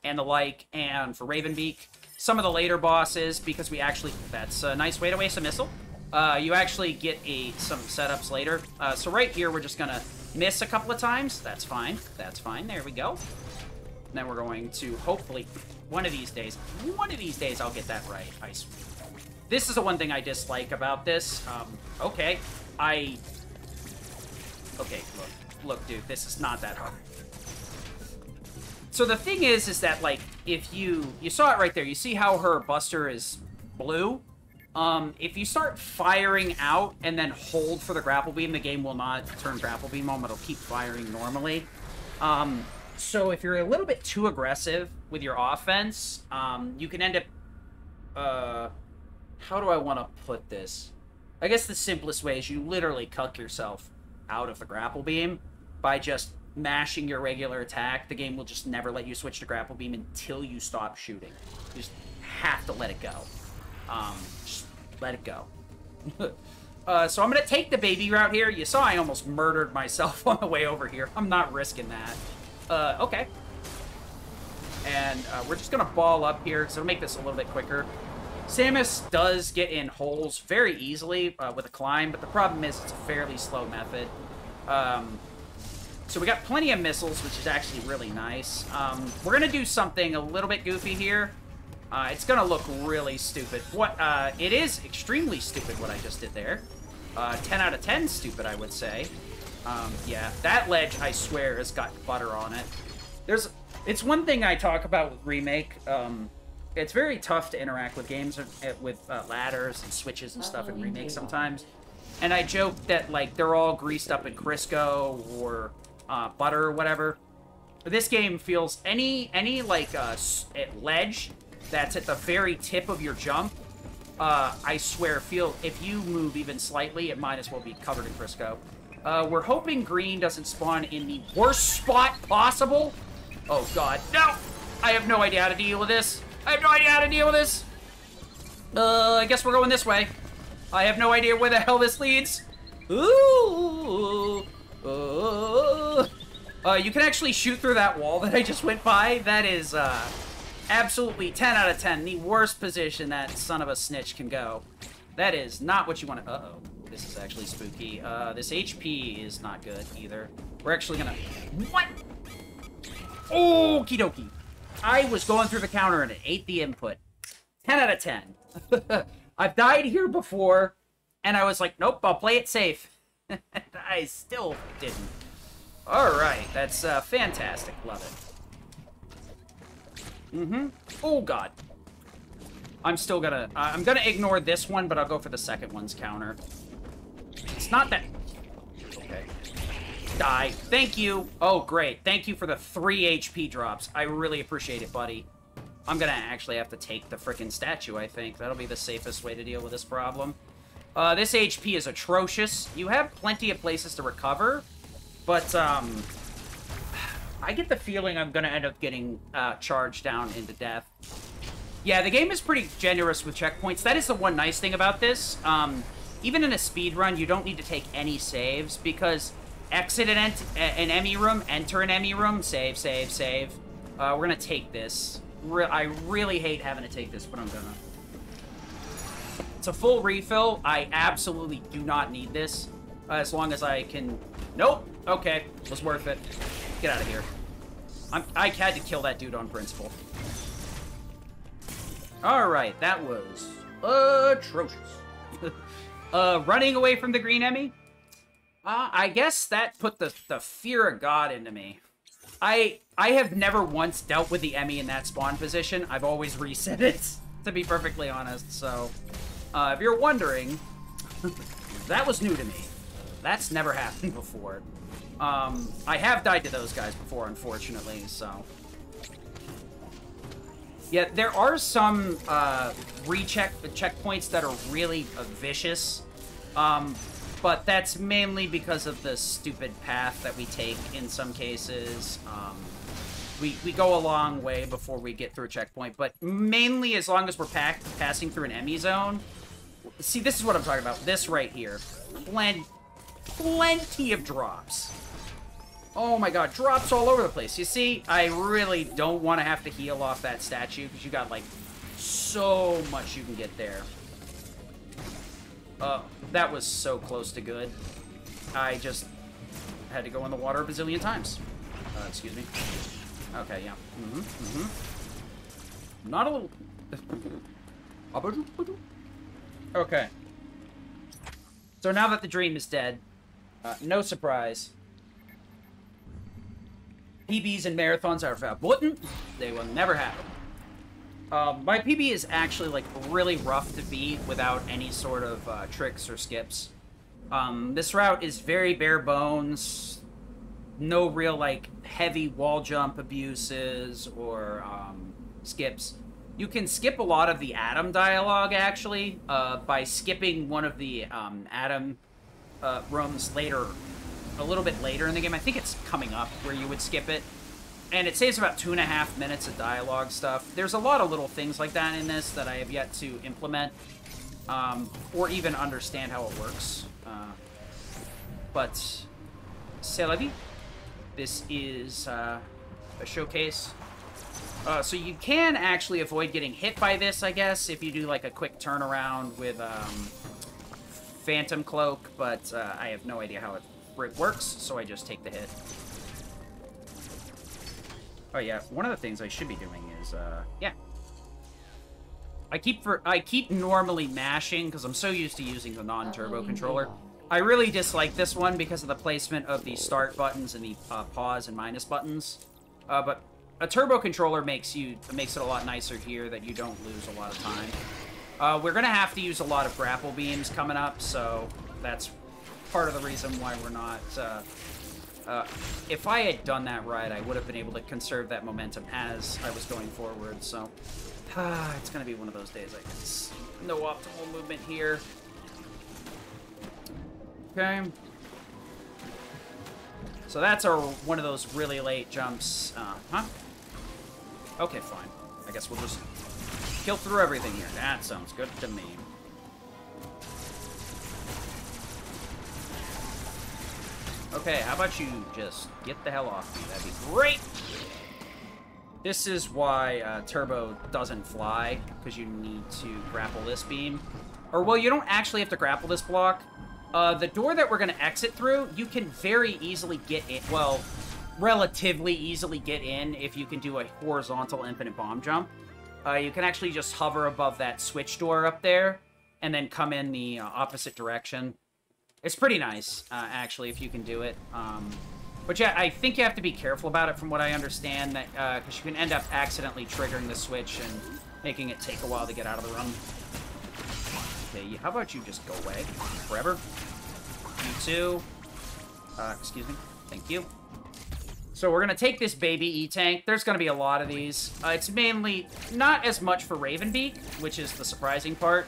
the like, and for Ravenbeak. Some of the later bosses, because we actually... that's a nice way to waste a missile. You actually get some setups later. So right here, we're just gonna miss a couple of times. That's fine. That's fine. There we go. And then we're going to, hopefully, one of these days, I'll get that right. I swear. This is the one thing I dislike about this. Okay. Okay, look, dude, this is not that hard. So the thing is that, like, if you saw it right there, you see how her buster is blue? If you start firing out and then hold for the grapple beam, the game will not turn grapple beam on, it'll keep firing normally. So if you're a little bit too aggressive with your offense, you can end up, how do I want to put this? I guess the simplest way is you literally cuck yourself out of the grapple beam by just mashing your regular attack. The game will just never let you switch to grapple beam until you stop shooting. You just have to let it go. Just let it go. So I'm going to take the baby route here. You saw I almost murdered myself on the way over here. I'm not risking that. Okay. And we're just going to ball up here, so it'll make this a little bit quicker. Samus does get in holes very easily with a climb, but the problem is it's a fairly slow method. So we got plenty of missiles, which is actually really nice. We're going to do something a little bit goofy here. It's going to look really stupid. It is extremely stupid what I just did there. 10 out of 10 stupid, I would say. Yeah, that ledge, I swear, has got butter on it. It's one thing I talk about with Remake. It's very tough to interact with games with ladders and switches and stuff in Remake sometimes. And I joke that, like, they're all greased up in Crisco or butter or whatever. This game feels any like ledge that's at the very tip of your jump. I swear, if you move even slightly, it might as well be covered in Crisco. We're hoping green doesn't spawn in the worst spot possible. Oh god, no! I have no idea how to deal with this. I have no idea how to deal with this. I guess we're going this way. I have no idea where the hell this leads. Ooh. You can actually shoot through that wall that I just went by. That is, absolutely 10 out of 10. The worst position that son of a snitch can go. That is not what you want to... Uh-oh. This is actually spooky. This HP is not good either. We're actually gonna... What? Okie dokie. I was going through the counter and it ate the input. 10 out of 10. I've died here before, and I was like, nope, I'll play it safe. I still didn't. Alright, that's fantastic. Love it. Oh, God. I'm still gonna... I'm gonna ignore this one, but I'll go for the second one's counter. It's not that... Okay. Die. Thank you. Oh, great. Thank you for the 3 HP drops. I really appreciate it, buddy. I'm gonna actually have to take the frickin' statue, I think. That'll be the safest way to deal with this problem. This HP is atrocious. You have plenty of places to recover, but, I get the feeling I'm gonna end up getting, charged down into death. Yeah, the game is pretty generous with checkpoints. That is the one nice thing about this. Even in a speed run, you don't need to take any saves, because exit an enemy room, enter an enemy room, save, save, save. We're gonna take this. I really hate having to take this, but I'm gonna. It's a full refill. I absolutely do not need this. As long as I can... Nope. Okay. Was worth it. Get out of here. I had to kill that dude on principle. Alright, that was atrocious. Running away from the green Emmy? I guess that put the fear of God into me. I have never once dealt with the Emmy in that spawn position. I've always reset it, to be perfectly honest. So, if you're wondering, that was new to me. That's never happened before. I have died to those guys before, unfortunately, so... Yeah, there are some checkpoints that are really vicious, but that's mainly because of the stupid path that we take in some cases. We go a long way before we get through a checkpoint, but mainly as long as we're passing through an Emmy zone. See, this is what I'm talking about. This right here. Plenty of drops. Oh my god, drops all over the place. You see, I really don't want to have to heal off that statue, because you got, like, so much you can get there. That was so close to good. I just had to go in the water a bazillion times. Excuse me. Okay, yeah. Not a little... Okay. So now that the dream is dead, no surprise. PBs and marathons are verboten. They will never happen. My PB is actually, like, really rough to beat without any sort of tricks or skips. This route is very bare bones. No real, like, heavy wall jump abuses or skips. You can skip a lot of the Adam dialogue, actually, by skipping one of the Adam rooms later. A little bit later in the game. I think it's coming up where you would skip it. And it saves about 2.5 minutes of dialogue stuff. There's a lot of little things like that in this that I have yet to implement. Or even understand how it works. But, c'est la vie. This is a showcase. So you can actually avoid getting hit by this, I guess, if you do like a quick turnaround with Phantom Cloak. But I have no idea how it works, so I just take the hit. Oh yeah, one of the things I should be doing is, yeah. I keep normally mashing, because I'm so used to using the non-turbo controller. I really dislike this one because of the placement of the start buttons and the pause and minus buttons. But a turbo controller makes it a lot nicer here that you don't lose a lot of time. We're gonna have to use a lot of grapple beams coming up, so that's part of the reason why we're not If I had done that right, I would have been able to conserve that momentum as I was going forward, so... it's gonna be one of those days, I guess. No optimal movement here. Okay. So that's one of those really late jumps. Okay, fine. I guess we'll just kill through everything here. That sounds good to me. Okay, how about you just get the hell off me? That'd be great! This is why Turbo doesn't fly, because you need to grapple this beam. Or, well, you don't actually have to grapple this block. The door that we're going to exit through, you can very easily get in. Well, relatively easily get in if you can do a horizontal infinite bomb jump. You can actually just hover above that switch door up there, and then come in the opposite direction. It's pretty nice, actually, if you can do it. But yeah, I think you have to be careful about it from what I understand, that because you can end up accidentally triggering the switch and making it take a while to get out of the room. Okay, how about you just go away forever? You too. Excuse me. Thank you. So we're going to take this baby E-Tank. There's going to be a lot of these. It's mainly not as much for Ravenbeak, which is the surprising part.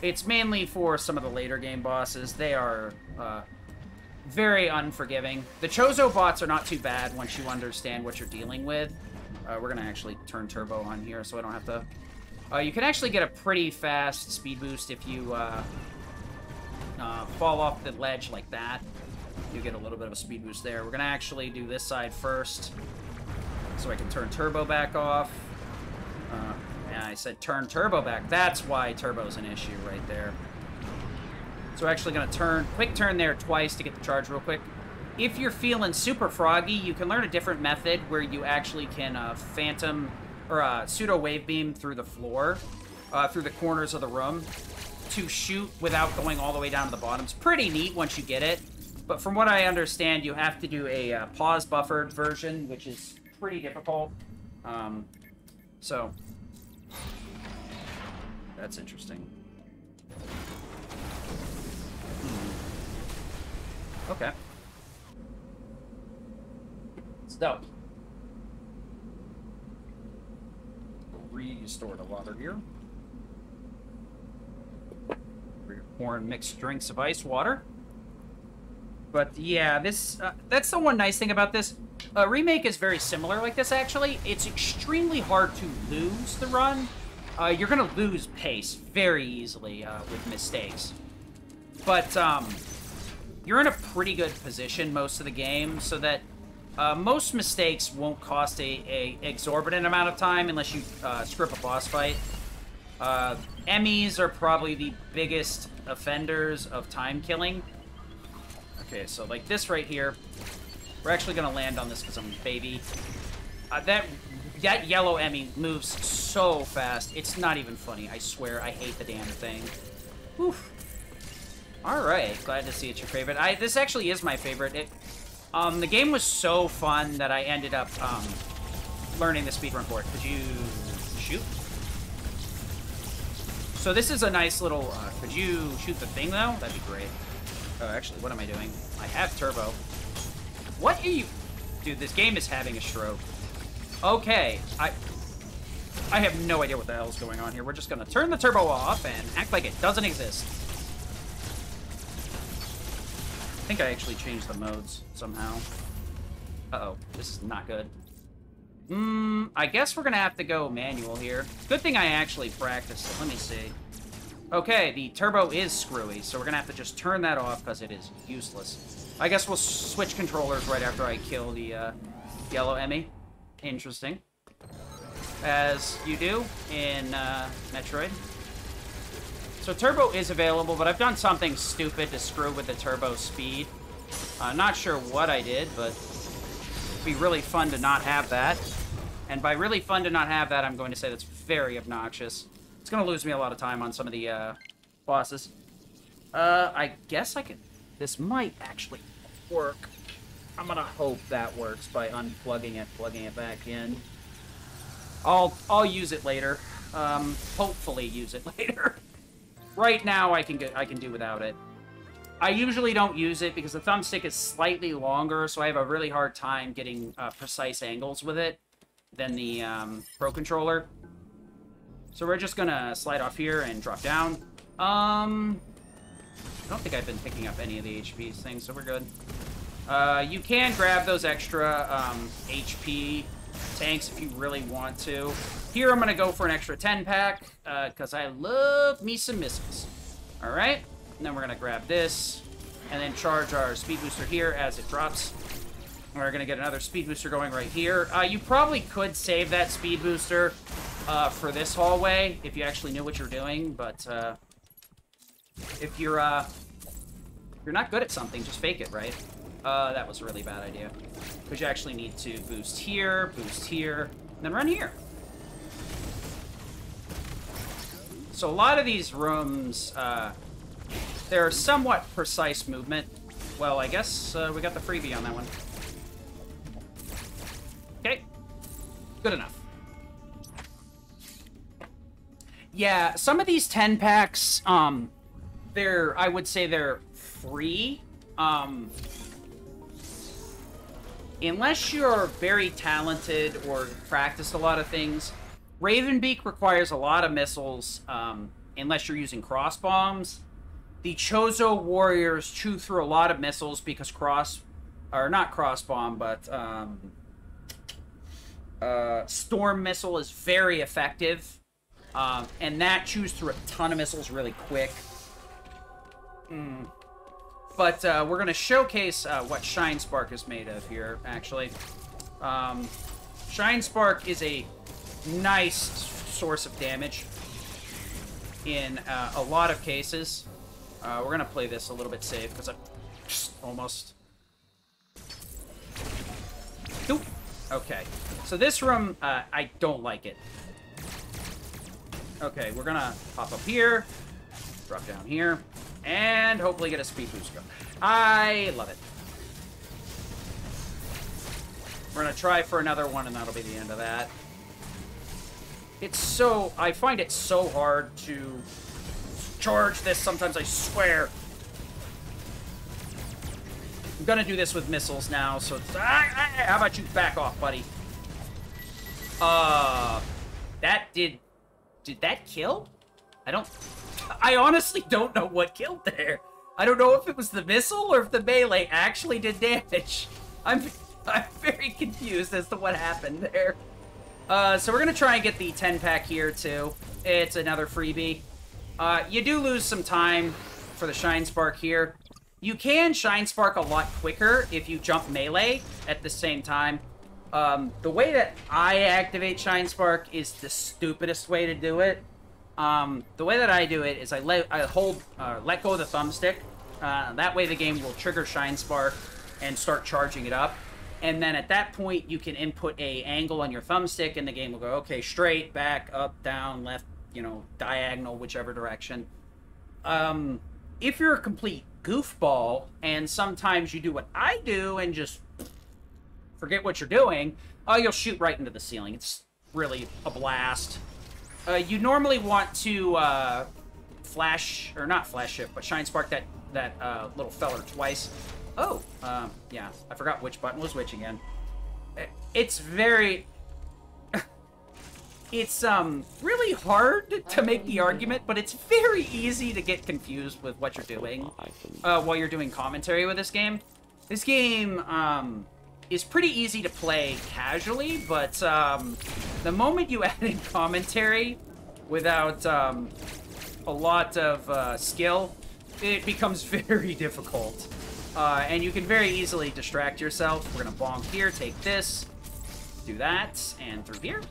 It's mainly for some of the later game bosses. They are very unforgiving. The Chozo bots are not too bad once you understand what you're dealing with. We're going to actually turn Turbo on here so I don't have to... you can actually get a pretty fast speed boost if you fall off the ledge like that. You get a little bit of a speed boost there. We're going to actually do this side first so I can turn Turbo back off. Yeah, I said turn Turbo back. That's why Turbo's an issue right there. So we're actually going to quick turn there twice to get the charge real quick. If you're feeling super froggy, you can learn a different method where you actually can phantom or pseudo wave beam through the floor, through the corners of the room to shoot without going all the way down to the bottom. It's pretty neat once you get it. But from what I understand, you have to do a pause buffered version, which is pretty difficult. So that's interesting. Okay. So, restore the water here. For your pouring mixed drinks of ice water. But yeah, this that's the one nice thing about this. Remake is very similar like this, actually. It's extremely hard to lose the run. You're going to lose pace very easily with mistakes. But you're in a pretty good position most of the game, so that most mistakes won't cost a exorbitant amount of time unless you screw up a boss fight. Emmys are probably the biggest offenders of time killing. Okay, so like this right here, we're actually going to land on this because I'm a baby. That yellow Emmy moves so fast. It's not even funny. I swear, I hate the damn thing. Oof. Alright, glad to see it's your favorite. This actually is my favorite. The game was so fun that I ended up learning the speedrun for it. Could you shoot? So this is a nice little... could you shoot the thing, though? That'd be great. Oh, actually, what am I doing? I have Turbo. What are you... Dude, this game is having a stroke. Okay, I have no idea what the hell is going on here. We're just gonna turn the Turbo off and act like it doesn't exist. I think I actually changed the modes somehow. Uh-oh, this is not good. I guess we're gonna have to go manual here. Good thing I actually practiced it. Let me see. Okay, the Turbo is screwy, so we're gonna have to just turn that off because it is useless. I guess we'll switch controllers right after I kill the yellow Emmy. Interesting. As you do in Metroid. So Turbo is available, but I've done something stupid to screw with the Turbo speed. Not sure what I did, but it'd be really fun to not have that. And by really fun to not have that, I'm going to say that's very obnoxious. It's going to lose me a lot of time on some of the bosses. I guess I could... This might actually work. I'm going to hope that works by unplugging it, plugging it back in. I'll use it later. Hopefully use it later. Right now, I can do without it. I usually don't use it because the thumbstick is slightly longer, so I have a really hard time getting precise angles with it than the Pro Controller. So we're just gonna slide off here and drop down. I don't think I've been picking up any of the HP things, so we're good. You can grab those extra HP tanks if you really want to. Here I'm gonna go for an extra 10-pack, because I love me some missiles. Alright, and then we're gonna grab this, and then charge our speed booster here as it drops. We're gonna get another speed booster going right here. You probably could save that speed booster for this hallway if you actually knew what you're doing, but if you're not good at something, just fake it, right? That was a really bad idea. Because you actually need to boost here, and then run here. So a lot of these rooms, they're somewhat precise movement. Well, I guess we got the freebie on that one. Okay. Good enough. Yeah, some of these 10 packs, I would say they're free. Unless you're very talented or practiced a lot of things. Ravenbeak requires a lot of missiles, unless you're using cross bombs. The Chozo warriors chew through a lot of missiles because not cross bomb, but storm missile is very effective. And that chews through a ton of missiles really quick. But we're going to showcase what Shine Spark is made of here, actually. Shine Spark is a nice source of damage in a lot of cases. We're going to play this a little bit safe, because I almost... Oop. Okay. So this room, I don't like it. Okay, we're going to pop up here, drop down here, and hopefully get a speed boost going. I love it. We're going to try for another one, and that'll be the end of that. I find it so hard to charge this sometimes, I swear. I'm going to do this with missiles now, so it's... how about you back off, buddy? That did that kill? I honestly don't know what killed there. I don't know if it was the missile or if the melee actually did damage. I'm very confused as to what happened there. So we're gonna try and get the 10-pack here too. It's another freebie. You do lose some time for the Shine Spark here. You can Shine Spark a lot quicker if you jump melee at the same time. The way that I activate Shine Spark is the stupidest way to do it. The way that I do it is I let go of the thumbstick. That way the game will trigger Shine Spark and start charging it up. And then at that point, you can input a angle on your thumbstick, and the game will go, okay, straight, back, up, down, left, diagonal, whichever direction. If you're a complete goofball, and sometimes you do what I do and just forget what you're doing, you'll shoot right into the ceiling. It's really a blast. You normally want to not flash shift, but Shine Spark that little feller twice. Oh, yeah, I forgot which button was which again. It's very... It's really hard to make the argument, but it's very easy to get confused with what you're doing while you're doing commentary with this game. This game is pretty easy to play casually, but the moment you add in commentary without a lot of skill, it becomes very difficult. And you can very easily distract yourself. We're going to bonk here, take this, do that, and through here.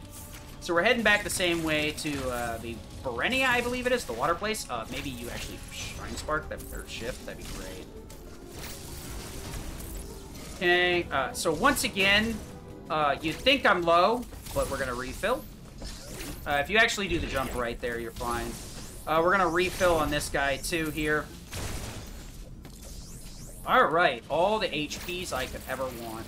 So we're heading back the same way to the Berenia, I believe it is, the water place. Maybe you actually Shine Spark, that third shift, that'd be great. Okay, so once again, you'd think I'm low, but we're going to refill. If you actually do the jump right there, you're fine. We're going to refill on this guy, too, here. Alright, all the HPs I could ever want.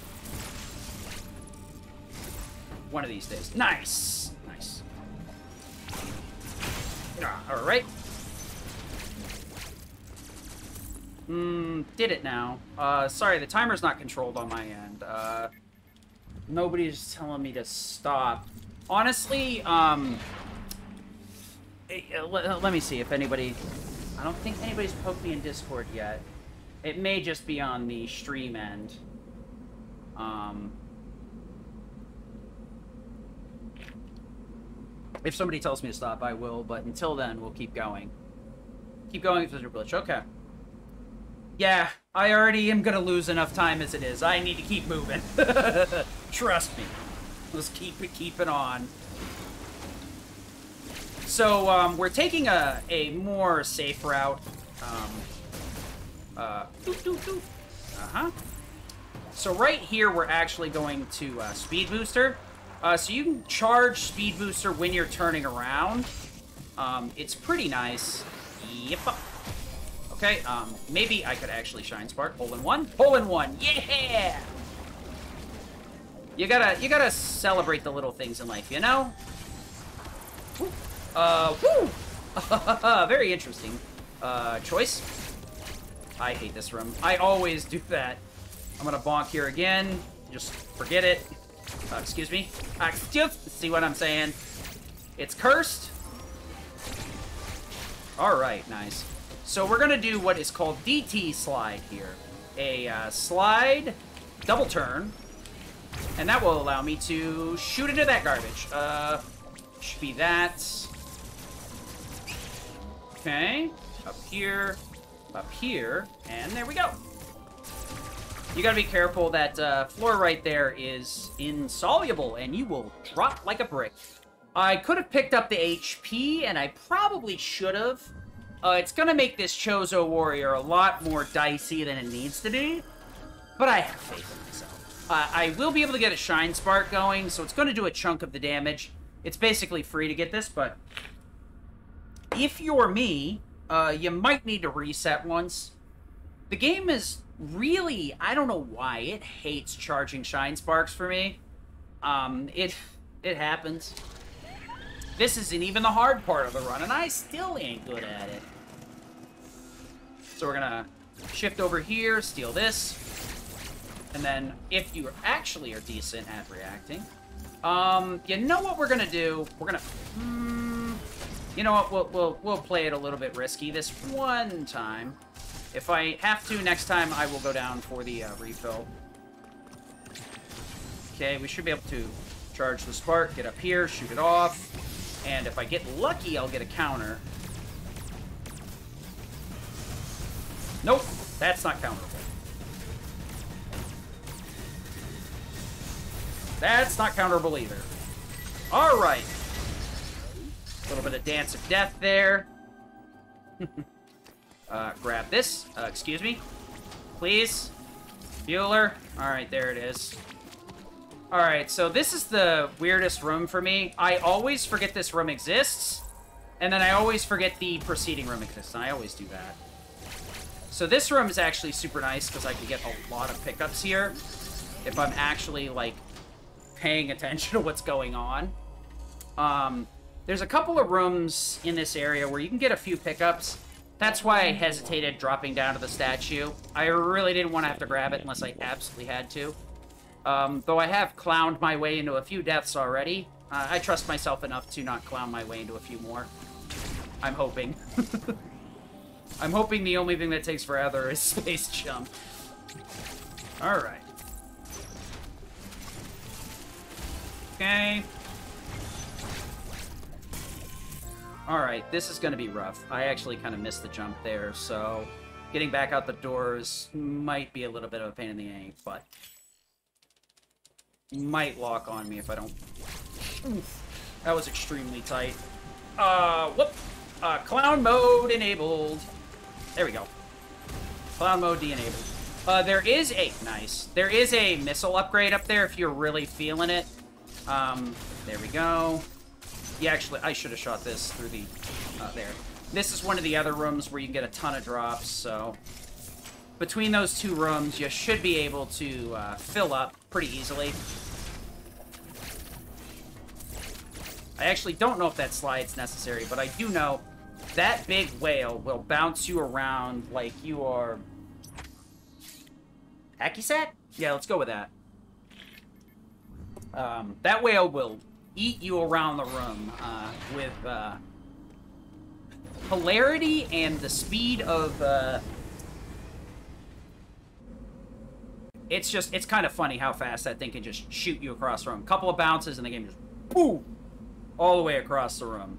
One of these days. Nice! Nice. Alright. Did it now. Sorry, the timer's not controlled on my end. Nobody's telling me to stop. Honestly, let me see if anybody... I don't think anybody's poked me in Discord yet. It may just be on the stream end. If somebody tells me to stop, I will, but until then, we'll keep going. Keep going if there's a glitch. Okay. Yeah, I already am gonna lose enough time as it is. I need to keep moving. Trust me. Let's keep it on. So, we're taking a more safe route. So right here, we're actually going to Speed Booster. So you can charge Speed Booster when you're turning around. It's pretty nice. Yep. Okay, maybe I could actually Shine Spark. Hole in one. Hole in one. Yeah! You gotta celebrate the little things in life, you know? Woo! Woo! Very interesting. Choice. I hate this room. I always do that. I'm gonna bonk here again. Just forget it. Excuse me. See what I'm saying? It's cursed. Alright, nice. So we're gonna do what is called DT slide here. A slide, double turn, and that will allow me to shoot into that garbage. Should be that. Okay. Up here, and there we go. You gotta be careful. That floor right there is insoluble, and you will drop like a brick. I could have picked up the HP, and I probably should have. It's gonna make this Chozo Warrior a lot more dicey than it needs to be, but I have faith in myself. I will be able to get a Shine Spark going, so it's gonna do a chunk of the damage. It's basically free to get this, but if you're me, you might need to reset once. The game is really, I don't know why, it hates charging Shine Sparks for me. It happens. This isn't even the hard part of the run, and I still ain't good at it. So we're gonna shift over here, steal this, and then if you actually are decent at reacting, you know what we're gonna do? We're gonna, you know what? We'll play it a little bit risky this one time. If I have to, next time I will go down for the refill. Okay, we should be able to charge the spark, get up here, shoot it off, and if I get lucky, I'll get a counter. Nope, that's not counterable. That's not counterable either. All right. A little bit of Dance of Death there. Grab this. Excuse me. Please. Bueller. Alright, there it is. Alright, so this is the weirdest room for me. I always forget this room exists, and then I always forget the preceding room exists, and I always do that. So this room is actually super nice, because I can get a lot of pickups here, if I'm actually, like, paying attention to what's going on. There's a couple of rooms in this area where you can get a few pickups. That's why I hesitated dropping down to the statue. I really didn't want to have to grab it unless I absolutely had to. Though I have clowned my way into a few deaths already. I trust myself enough to not clown my way into a few more. I'm hoping. I'm hoping the only thing that takes forever is space jump. Alright. Okay. Alright, this is going to be rough. I actually kind of missed the jump there, so getting back out the doors might be a little bit of a pain in the ass, but might lock on me if I don't. Oof, that was extremely tight. Whoop! Clown mode enabled. There we go. Clown mode de-enabled. There is a... Nice. There is a missile upgrade up there if you're really feeling it. There we go. Yeah, actually, I should have shot this through the... there. This is one of the other rooms where you can get a ton of drops, so... Between those two rooms, you should be able to fill up pretty easily. I actually don't know if that slide's necessary, but I do know that big whale will bounce you around like you are Hacky sack? Yeah, let's go with that. That whale will eat you around the room with hilarity and the speed of... It's kind of funny how fast that thing can just shoot you across the room. A couple of bounces and the game just... boom! All the way across the room.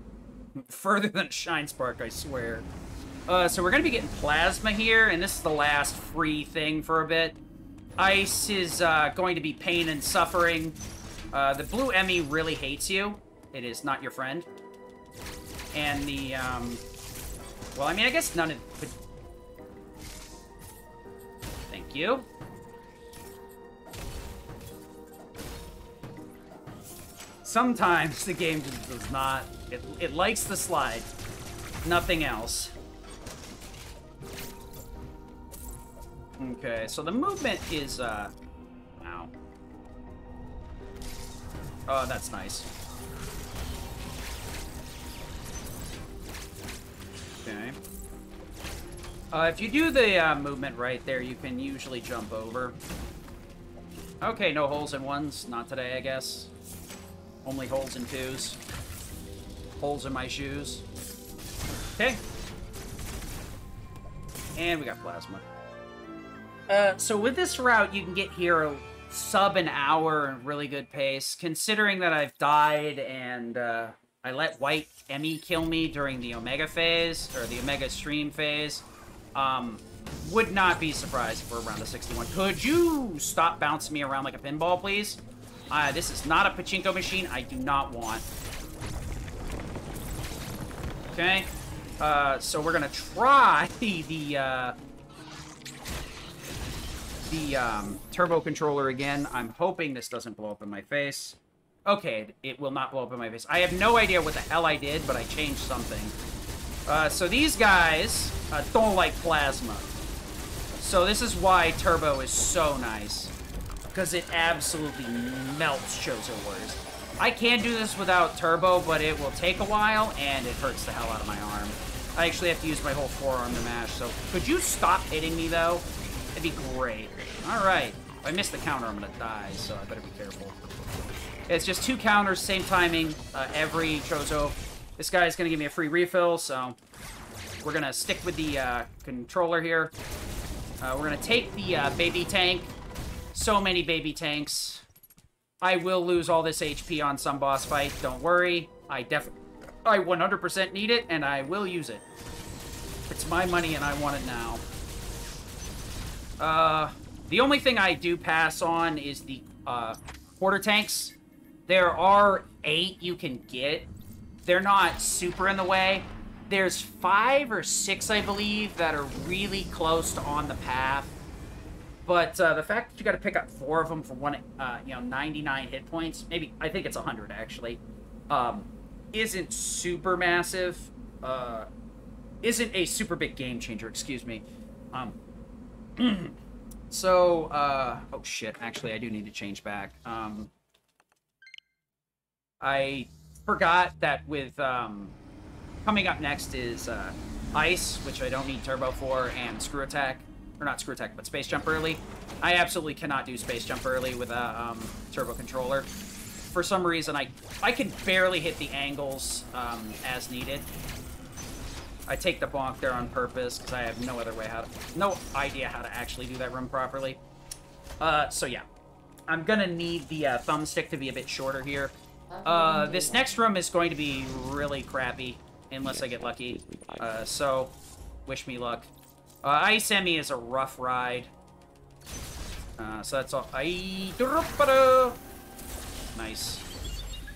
Further than a Shine Spark, I swear. So we're going to be getting Plasma here, and this is the last free thing for a bit. Ice is going to be pain and suffering. The blue Emmy really hates you. It is not your friend. And the, well, I mean, I guess none of... Thank you. Sometimes the game just does not... It likes the slide. Nothing else. Okay, so the movement is, ow. Oh, that's nice. Okay. If you do the movement right there, you can usually jump over. Okay, no holes in ones. Not today, I guess. Only holes in twos. Holes in my shoes. Okay. And we got Plasma. So with this route, you can get here sub an hour in really good pace. Considering that I've died and I let White Emmy kill me during the Omega phase, or the Omega stream phase, would not be surprised if we're around the 61. Could you stop bouncing me around like a pinball, please? This is not a pachinko machine. I do not want. Okay. So we're gonna try the turbo controller again. I'm hoping this doesn't blow up in my face. Okay, it will not blow up in my face. I have no idea what the hell I did, but I changed something. So these guys don't like Plasma. So this is why Turbo is so nice. Because it absolutely melts Chozo Warriors. I can do this without Turbo, but it will take a while, and it hurts the hell out of my arm. I actually have to use my whole forearm to mash, so could you stop hitting me, though? That'd be great. Alright. If I miss the counter, I'm gonna die, so I better be careful. It's just 2 counters, same timing, every Chozo. This guy's gonna give me a free refill, so we're gonna stick with the controller here. We're gonna take the baby tank. So many baby tanks. I will lose all this HP on some boss fight, don't worry. I 100% need it, and I will use it. It's my money, and I want it now. The only thing I do pass on is the quarter tanks. There are 8 you can get. They're not super in the way. There's 5 or 6, I believe, that are really close to on the path. But the fact that you got to pick up 4 of them for 99 hit points, maybe, I think it's 100 actually, isn't super massive. Isn't a super big game changer, excuse me. So, oh shit, actually I do need to change back. I forgot that with, coming up next is Ice, which I don't need Turbo for, and Screw Attack. Or not Screw Attack, but Space Jump Early. I absolutely cannot do Space Jump Early with a Turbo controller. For some reason, I can barely hit the angles as needed. I take the bonk there on purpose because I have no idea how to actually do that room properly. So yeah, I'm gonna need the thumbstick to be a bit shorter here. This next room is going to be really crappy unless I get lucky. So wish me luck. Ice Emmy is a rough ride. So that's all. Nice.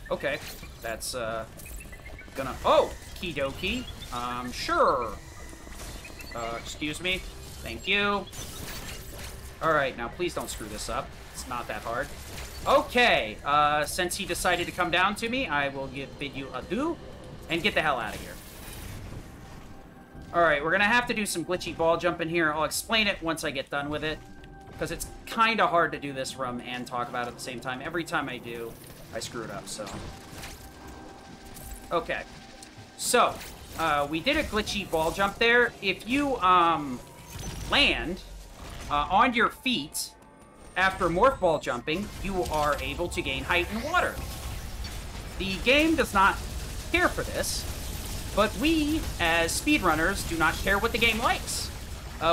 Okay. That's, gonna... Oh! Kidoki. Sure. Excuse me. Thank you. Alright, now please don't screw this up. It's not that hard. Okay. Since he decided to come down to me, I will bid you adieu and get the hell out of here. Alright, we're gonna have to do some glitchy ball jumping here. I'll explain it once I get done with it. Because it's kind of hard to do this room and talk about it at the same time. Every time I do, I screw it up, so... Okay. So, we did a glitchy ball jump there. If you, land, on your feet, after morph ball jumping, you are able to gain height in water. The game does not care for this, but we, as speedrunners, do not care what the game likes.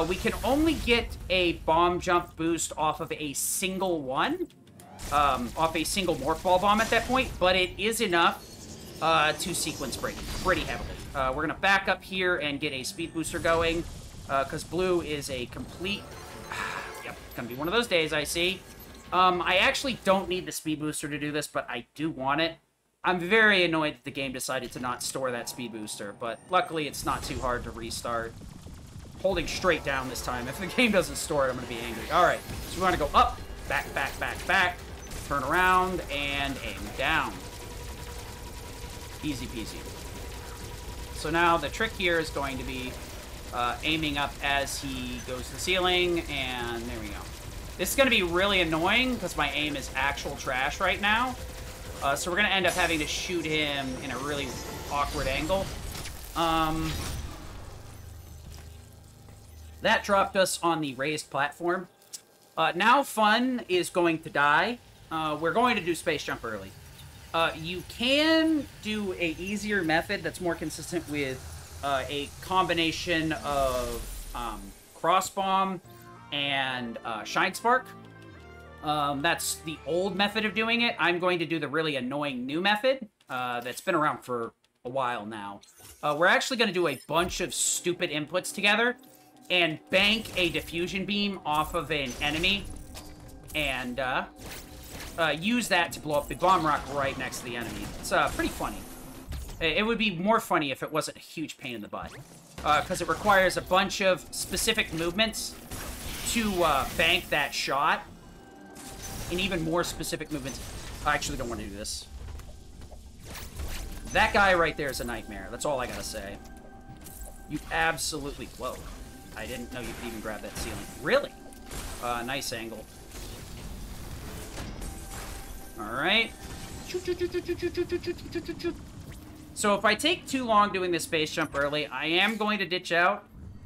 We can only get a bomb jump boost off of a single one, off a single morph ball bomb at that point, but it is enough to sequence break pretty heavily. We're going to back up here and get a speed booster going, because blue is a complete... Yep, it's going to be one of those days, I see. I actually don't need the speed booster to do this, but I do want it. I'm very annoyed that the game decided to not store that speed booster, but luckily it's not too hard to restart. Holding straight down this time. If the game doesn't store it, I'm going to be angry. Alright, so we want to go up, back, back, back, back, turn around, and aim down. Easy peasy. So now the trick here is going to be aiming up as he goes to the ceiling, and there we go. This is going to be really annoying because my aim is actual trash right now. So we're going to end up having to shoot him in a really awkward angle. That dropped us on the raised platform. Now Fun is going to die. We're going to do space jump early. You can do a easier method that's more consistent with a combination of cross bomb and shine spark. That's the old method of doing it. I'm going to do the really annoying new method that's been around for a while now. We're actually going to do a bunch of stupid inputs together and bank a diffusion beam off of an enemy and use that to blow up the bomb rock right next to the enemy. It's pretty funny. It would be more funny if it wasn't a huge pain in the butt, because it requires a bunch of specific movements to bank that shot, and even more specific movements. I actually don't want to do this. That guy right there is a nightmare. That's all I gotta say. You absolutely... Whoa. I didn't know you could even grab that ceiling. Really? Nice angle. Alright. So if I take too long doing this space jump early, I am going to ditch out.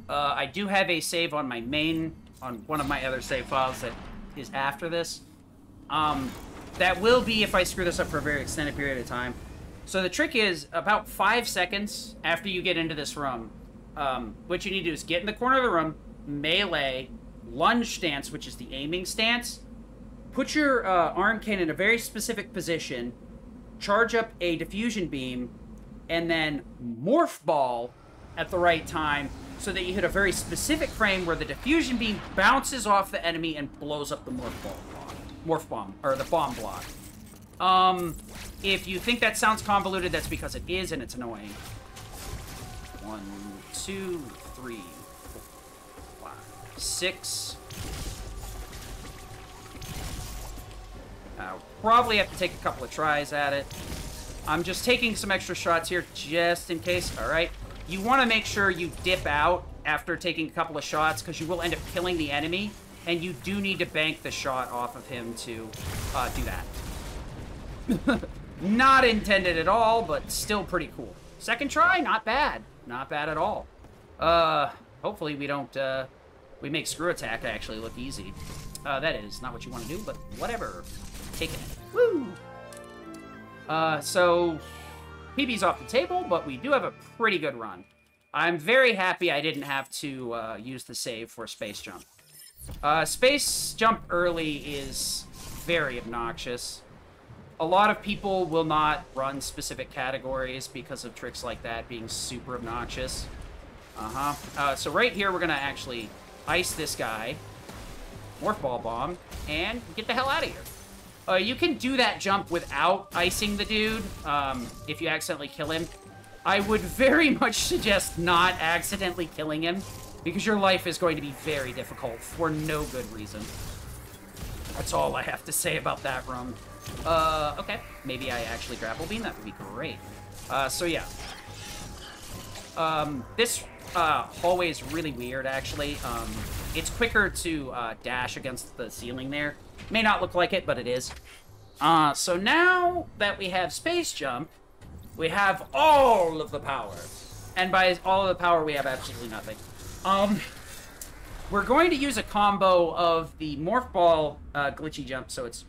I do have a save on my main, on one of my other save files that is after this. That will be if I screw this up for a very extended period of time. So the trick is, about 5 seconds after you get into this room, what you need to do is get in the corner of the room, melee, lunge stance, which is the aiming stance, put your arm cannon in a very specific position, charge up a diffusion beam, and then morph ball at the right time so that you hit a very specific frame where the diffusion beam bounces off the enemy and blows up the morph bomb, or the bomb block. If you think that sounds convoluted, that's because it is, and it's annoying. 1, 2, 3, 4, 5, 6. I'll probably have to take a couple of tries at it. I'm just taking some extra shots here just in case. Alright. You want to make sure you dip out after taking a couple of shots, because you will end up killing the enemy, and you do need to bank the shot off of him to do that. Not intended at all, but still pretty cool. Second try, not bad. Not bad at all. Hopefully we don't, we make screw attack actually look easy. That is not what you want to do, but whatever. Taking it. Woo! So, PB's off the table, but we do have a pretty good run. I'm very happy I didn't have to use the save for space jump. Space jump early is very obnoxious. A lot of people will not run specific categories because of tricks like that being super obnoxious. So right here, we're going to actually ice this guy, morph ball bomb, and get the hell out of here. You can do that jump without icing the dude if you accidentally kill him. I would very much suggest not accidentally killing him, because your life is going to be very difficult for no good reason. That's all I have to say about that room. Okay. Maybe I actually grapple beam. That would be great. So yeah. This hallway is really weird, actually. It's quicker to dash against the ceiling there. May not look like it, but it is. So now that we have space jump, we have all of the power. And by all of the power, we have absolutely nothing. we're going to use a combo of the Morph Ball glitchy jump. So it's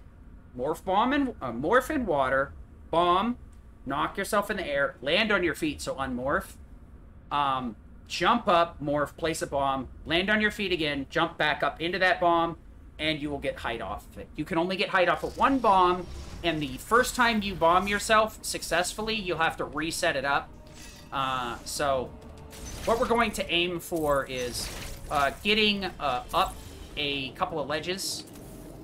Morph Bomb and Morph in water, bomb, knock yourself in the air, land on your feet, so unmorph. Jump up, morph, place a bomb, land on your feet again, jump back up into that bomb, and you will get height off of it. You can only get height off of one bomb, and the first time you bomb yourself successfully, you'll have to reset it up. So what we're going to aim for is getting up a couple of ledges.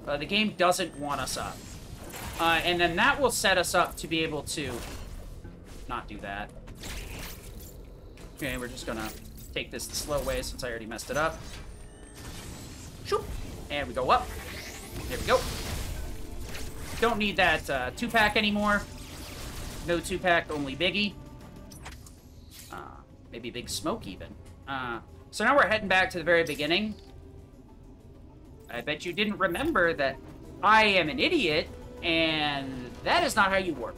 The game doesn't want us up. And then that will set us up to be able to not do that. Okay, we're just gonna take this the slow way since I already messed it up. Shoop! And we go up. There we go. Don't need that 2-pack anymore. No 2-pack, only Biggie. Maybe Big Smoke even. So now we're heading back to the very beginning. I bet you didn't remember that I am an idiot, and that is not how you work.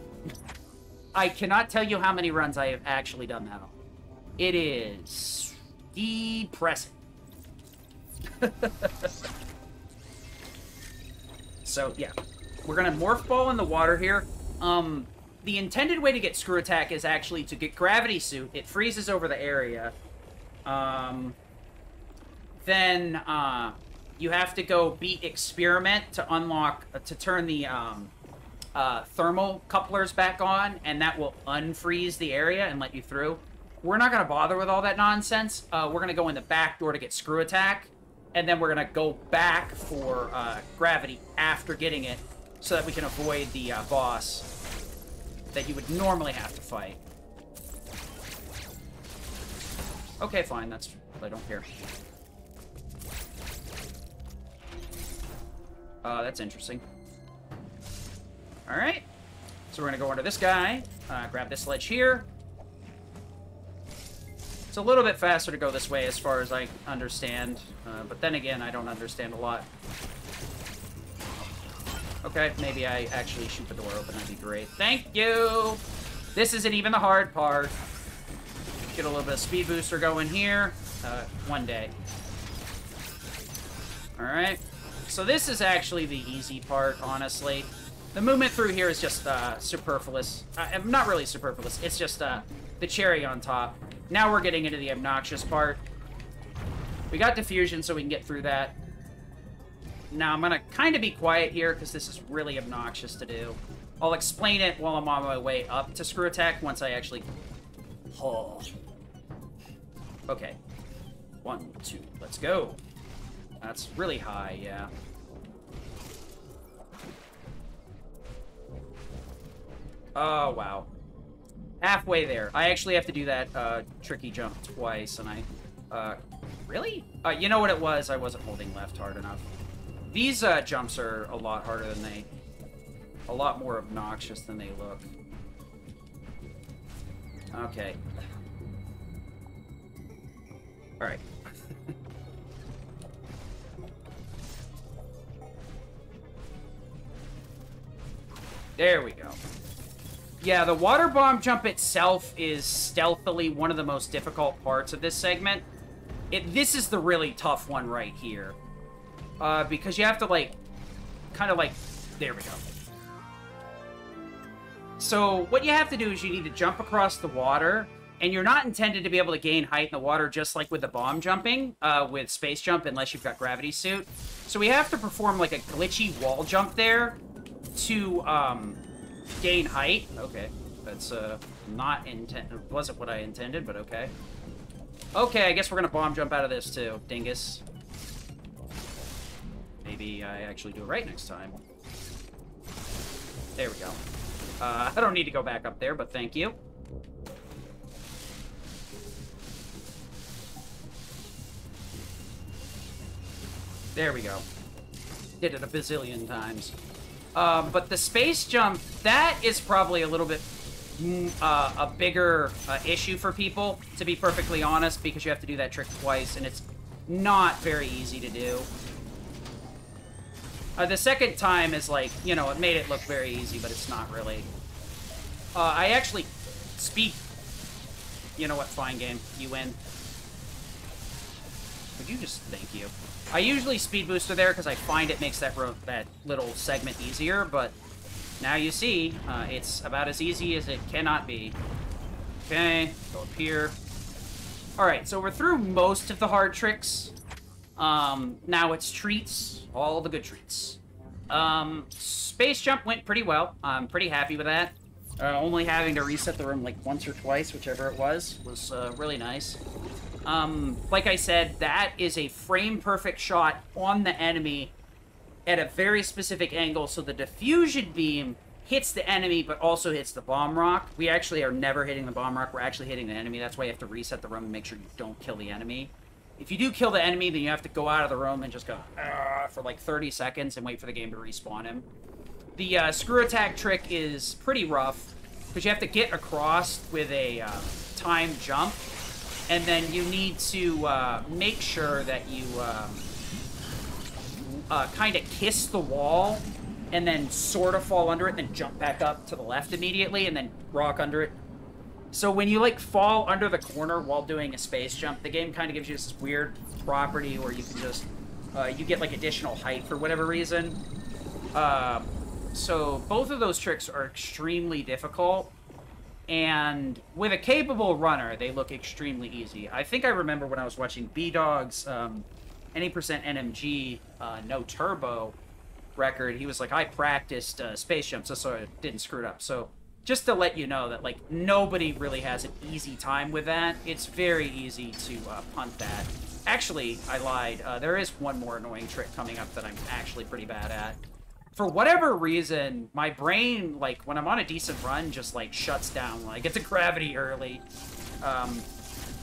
I cannot tell you how many runs I have actually done that on. It is depressing. So, yeah. We're going to Morph Ball in the water here. The intended way to get Screw Attack is actually to get Gravity Suit. It freezes over the area. Then, you have to go beat Experiment to unlock, to turn the, thermal couplers back on, and that will unfreeze the area and let you through. We're not going to bother with all that nonsense. We're going to go in the back door to get Screw Attack, and then we're going to go back for Gravity after getting it, so that we can avoid the boss that you would normally have to fight. Okay, fine. That's... I don't care. That's interesting. Alright. So we're going to go under this guy, grab this ledge here. It's a little bit faster to go this way as far as I understand, but then again, I don't understand a lot. Okay, maybe I actually shoot the door open, that'd be great. Thank you! This isn't even the hard part. Get a little bit of speed booster going here, one day. Alright, so this is actually the easy part, honestly. The movement through here is just superfluous. Not really superfluous, it's just the cherry on top. Now we're getting into the obnoxious part. We got diffusion so we can get through that. Now I'm going to kind of be quiet here because this is really obnoxious to do. I'll explain it while I'm on my way up to Screw Attack once I actually... Oh. Okay. 1, 2, let's go. That's really high, yeah. Oh, wow. Halfway there. I actually have to do that tricky jump twice, and I... really? You know what it was? I wasn't holding left hard enough. These jumps are a lot harder than they... a lot more obnoxious than they look. Okay. Alright. There we go. Yeah, the water bomb jump itself is stealthily one of the most difficult parts of this segment. This is the really tough one right here. Because you have to, like, kind of like... There we go. So, what you have to do is you need to jump across the water, and you're not intended to be able to gain height in the water just like with the bomb jumping, with space jump, unless you've got gravity suit. So we have to perform, like, a glitchy wall jump there to, gain height. Okay. That's, not intended. Wasn't what I intended, but okay. Okay, I guess we're gonna bomb jump out of this, too. Dingus. Maybe I actually do it right next time. There we go. I don't need to go back up there, but thank you. There we go. Did it a bazillion times. But the space jump, that is probably a little bit a bigger issue for people, to be perfectly honest, because you have to do that trick twice, and it's not very easy to do. The second time is like, you know, it made it look very easy, but it's not really. I actually speed... You know what, fine game. You win. Would you just... Thank you. I usually speed booster there because I find it makes that little segment easier, but now you see, it's about as easy as it cannot be. Okay, go up here. Alright, so we're through most of the hard tricks. Now it's treats. All the good treats. Space jump went pretty well. I'm pretty happy with that. Only having to reset the room like once or twice, whichever it was really nice. Like I said, that is a frame-perfect shot on the enemy at a very specific angle, so the diffusion beam hits the enemy, but also hits the bomb rock. We actually are never hitting the bomb rock. We're actually hitting the enemy. That's why you have to reset the room and make sure you don't kill the enemy. If you do kill the enemy, then you have to go out of the room and just go for like 30 seconds and wait for the game to respawn him. The screw attack trick is pretty rough, because you have to get across with a timed jump, and then you need to make sure that you kind of kiss the wall, and then sort of fall under it, and then jump back up to the left immediately, and then rock under it. So when you, like, fall under the corner while doing a space jump, the game kind of gives you this weird property where you can just, you get, like, additional height for whatever reason. So both of those tricks are extremely difficult, and with a capable runner, they look extremely easy. I think I remember when I was watching B-Dog's any percent NMG no turbo record, he was like, I practiced space jumps so I didn't screw it up. So just to let you know that, like, nobody really has an easy time with that. It's very easy to punt that. Actually, I lied. There is one more annoying trick coming up that I'm actually pretty bad at. For whatever reason, my brain, like, when I'm on a decent run, just, like, shuts down when I get to gravity early.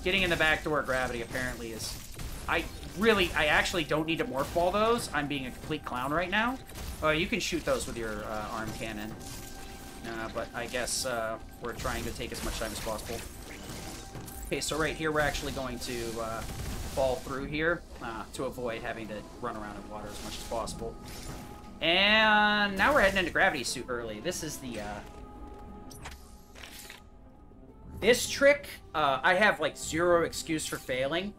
Getting in the back door of gravity, apparently, is... I actually don't need to morph ball those. I'm being a complete clown right now. You can shoot those with your arm cannon. But I guess we're trying to take as much time as possible. Okay, so right here, we're actually going to fall through here to avoid having to run around in water as much as possible. And now we're heading into gravity suit early. This is the... This trick, I have, like, zero excuse for failing.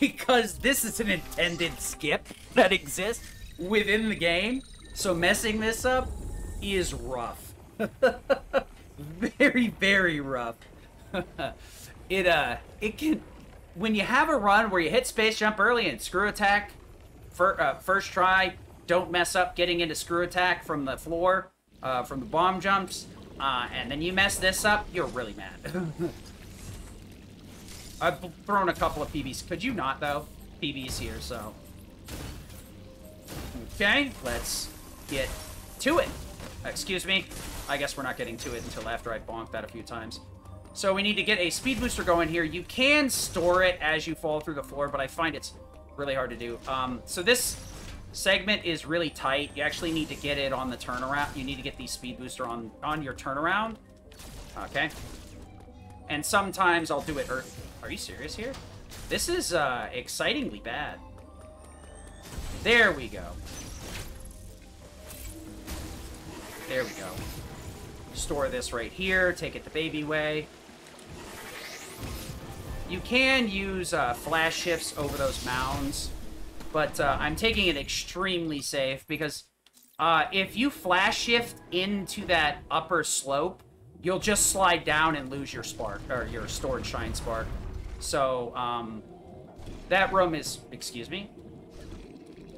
Because this is an intended skip that exists within the game. So messing this up is rough. Very, very rough. It can... When you have a run where you hit space jump early and screw attack, first try, don't mess up getting into screw attack from the floor, from the bomb jumps, and then you mess this up, you're really mad. I've thrown a couple of PBs. Could you not, though? PBs here, so... Okay, let's get to it. Excuse me. I guess we're not getting to it until after I bonked that a few times. So we need to get a speed booster going here. You can store it as you fall through the floor, but I find it's really hard to do. So this segment is really tight. You actually need to get it on the turnaround. You need to get the speed booster on your turnaround. Okay. And sometimes I'll do it... Are you serious here? This is excitingly bad. There we go. There we go. Store this right here. Take it the baby way. You can use flash shifts over those mounds, but I'm taking it extremely safe because if you flash shift into that upper slope, you'll just slide down and lose your spark, or your stored shine spark. So, that room is... Excuse me?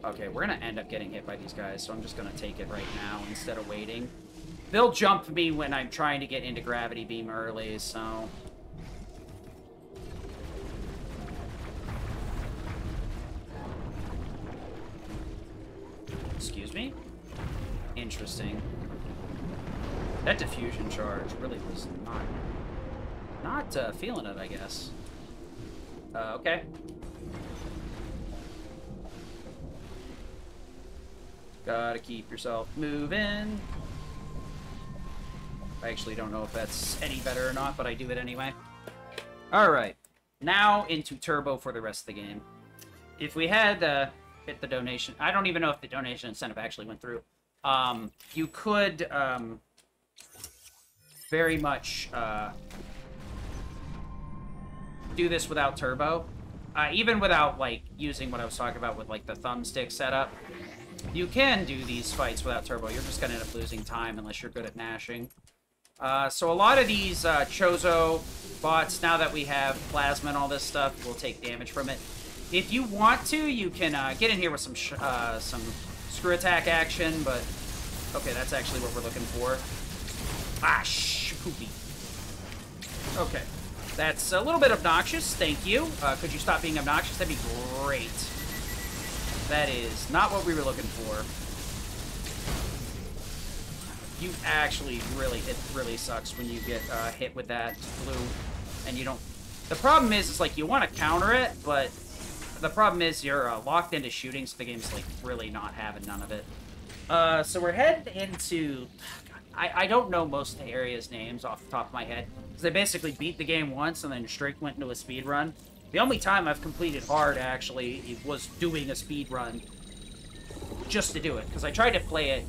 Okay, we're gonna end up getting hit by these guys, so I'm just gonna take it right now instead of waiting. They'll jump me when I'm trying to get into gravity beam early, so... Excuse me? Interesting. That diffusion charge really was not feeling it, I guess. Okay. Gotta keep yourself moving. I actually don't know if that's any better or not, but I do it anyway. Alright. Now into turbo for the rest of the game. If we had hit the donation... I don't even know if the donation incentive actually went through. You could very much do this without turbo. even without, like, using what I was talking about with, like, the thumbstick setup, you can do these fights without turbo. You're just gonna end up losing time unless you're good at mashing. So a lot of these Chozo bots, now that we have plasma and all this stuff, will take damage from it. If you want to, you can get in here with some screw attack action, but okay, that's actually what we're looking for. Ah, poopy. Okay, that's a little bit obnoxious. Thank you. Could you stop being obnoxious? That'd be great. That is not what we were looking for. You actually it really sucks when you get hit with that blue, and you don't. The problem is, it's like you want to counter it, but the problem is you're locked into shooting, so the game's like really not having none of it. So we're heading into. I don't know most of the area's names off the top of my head, because I basically beat the game once and then straight went into a speed run. The only time I've completed hard actually was doing a speed run just to do it, because I tried to play it.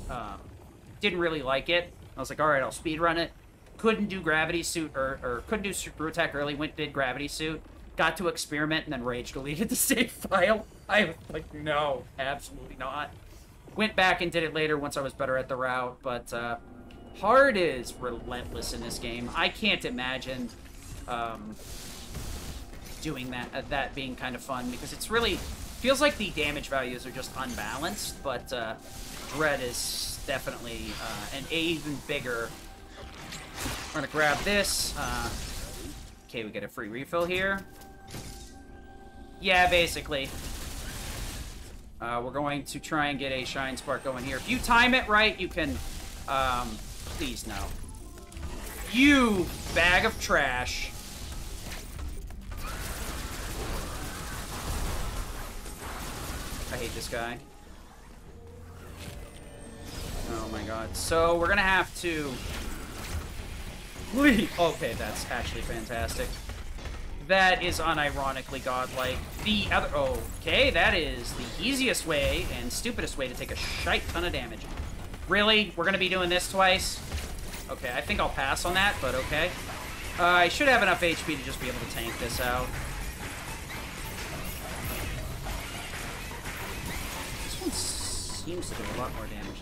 Didn't really like it. I was like, alright, I'll speedrun it. Couldn't do gravity suit, or couldn't do screw attack early, did gravity suit. Got to experiment, and then rage deleted the save file. I was like, no, absolutely not. Went back and did it later once I was better at the route, but hard is relentless in this game. I can't imagine doing that being kind of fun, because it's really, feels like the damage values are just unbalanced, but Dread is definitely an even bigger. We're gonna grab this. Okay, we get a free refill here. Yeah, basically. We're going to try and get a Shine Spark going here. If you time it right, you can... please, no. You bag of trash. I hate this guy. Oh my god. So, we're gonna have to... Okay, that's actually fantastic. That is unironically godlike. The other... Okay, that is the easiest way and stupidest way to take a shite ton of damage. Really? We're gonna be doing this twice? Okay, I think I'll pass on that, but okay. I should have enough HP to just be able to tank this out. This one seems to do a lot more damage.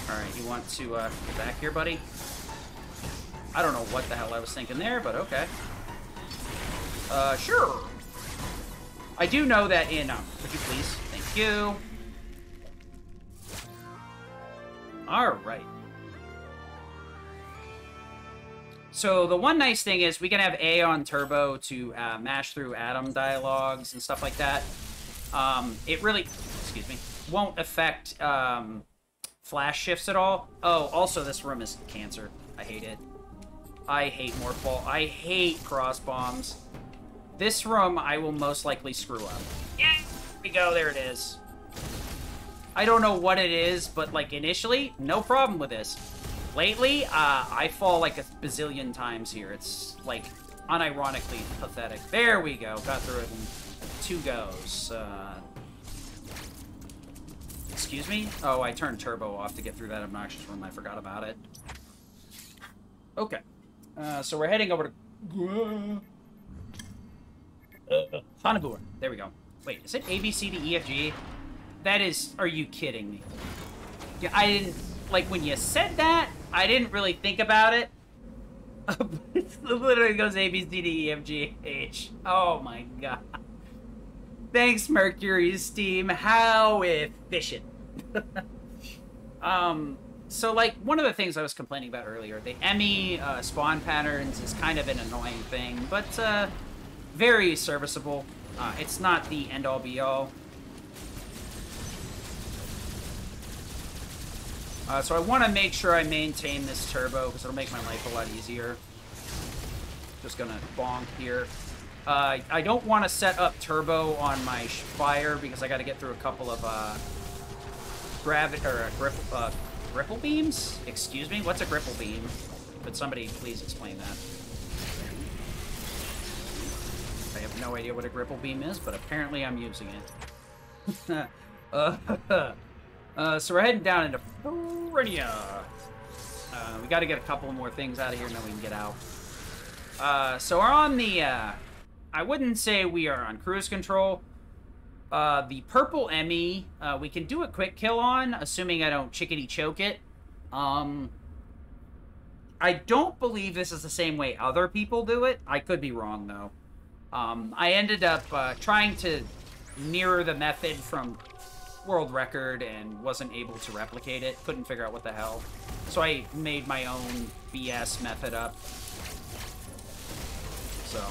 Alright, you want to get back here, buddy? I don't know what the hell I was thinking there, but okay. Sure. I do know that in... could you please? Thank you. Alright. So, the one nice thing is we can have A on turbo to mash through Atom dialogues and stuff like that. It really... Excuse me. Won't affect... flash shifts at all. Oh, also this room is cancer. I hate it. I hate Morphball. I hate cross bombs. This room I will most likely screw up. Yeah, here we go. There it is. I don't know what it is, but like initially, no problem with this. Lately, I fall like a bazillion times here. It's like unironically pathetic. There we go. Got through it in 2 goes. Excuse me? Oh, I turned turbo off to get through that obnoxious room. I forgot about it. Okay. So we're heading over to... Hanabura. There we go. Wait, is it A, B, C, D, E, F, G? That is... Are you kidding me? Yeah, I didn't... Like, when you said that, I didn't really think about it. It literally goes A, B, C, D, E, F, G, H. Oh my god. Thanks, Mercury's Steam. How efficient. So, like, one of the things I was complaining about earlier, the Emmy spawn patterns is kind of an annoying thing, but very serviceable. It's not the end-all, be-all. So I want to make sure I maintain this turbo, because it'll make my life a lot easier. Just gonna bonk here. I don't want to set up turbo on my fire because I got to get through a couple of gripple beams. Excuse me, what's a gripple beam? Could somebody please explain that? I have no idea what a gripple beam is, but apparently I'm using it. So we're heading down into Phrygia. We got to get a couple more things out of here, and then we can get out. So we're on the... I wouldn't say we are on cruise control. The purple Emmy, we can do a quick kill on, assuming I don't chickadee choke it. I don't believe this is the same way other people do it. I could be wrong, though. I ended up trying to mirror the method from World Record and wasn't able to replicate it. Couldn't figure out what the hell. So I made my own BS method up. So,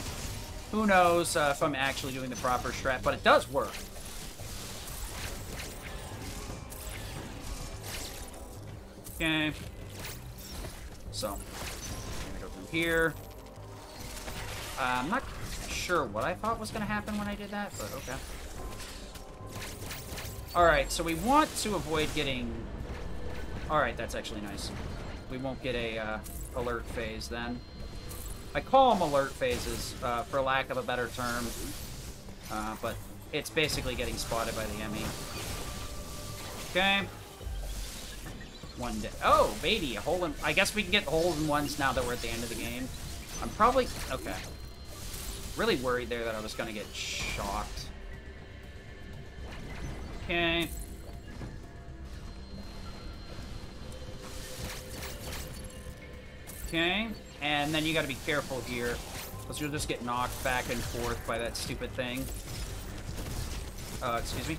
who knows if I'm actually doing the proper strat, but it does work. Okay. So, I'm gonna go through here. I'm not sure what I thought was gonna happen when I did that, but okay. Alright, so we want to avoid getting... Alright, that's actually nice. We won't get a alert phase then. I call them alert phases, for lack of a better term. But it's basically getting spotted by the Emmy. Okay. One day. Oh, baby, a hole in... I guess we can get hole-in-ones now that we're at the end of the game. I'm probably... Okay. Really worried there that I was going to get shocked. Okay. Okay. And then you gotta be careful here, because you'll just get knocked back and forth by that stupid thing. Excuse me.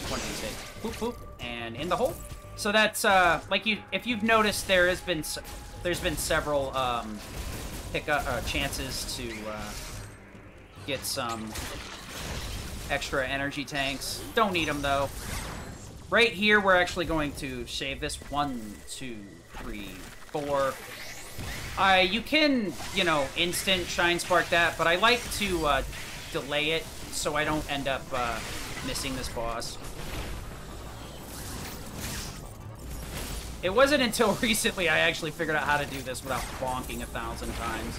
One of these days. Boop, boop. And in the hole. So that's, like if you've noticed, there's been several, chances to, get some extra energy tanks. Don't need them, though. Right here, we're actually going to save this. 1, 2, 3, 4. You can, you know, instant Shine Spark that, but I like to delay it so I don't end up missing this boss. It wasn't until recently I actually figured out how to do this without bonking 1,000 times.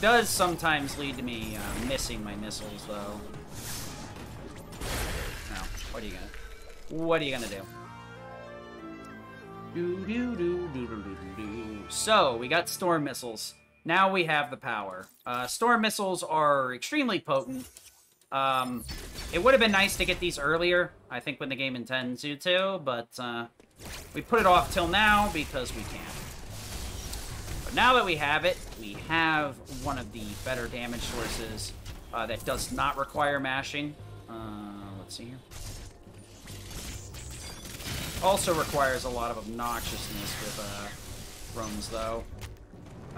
Does sometimes lead to me missing my missiles, though. Now, what are you gonna do? So, we got storm missiles. Now we have the power. Storm missiles are extremely potent. It would have been nice to get these earlier, I think, when the game intends you to, but we put it off till now because we can. But now that we have it, we have one of the better damage sources that does not require mashing. Let's see here. Also requires a lot of obnoxiousness with rooms, though.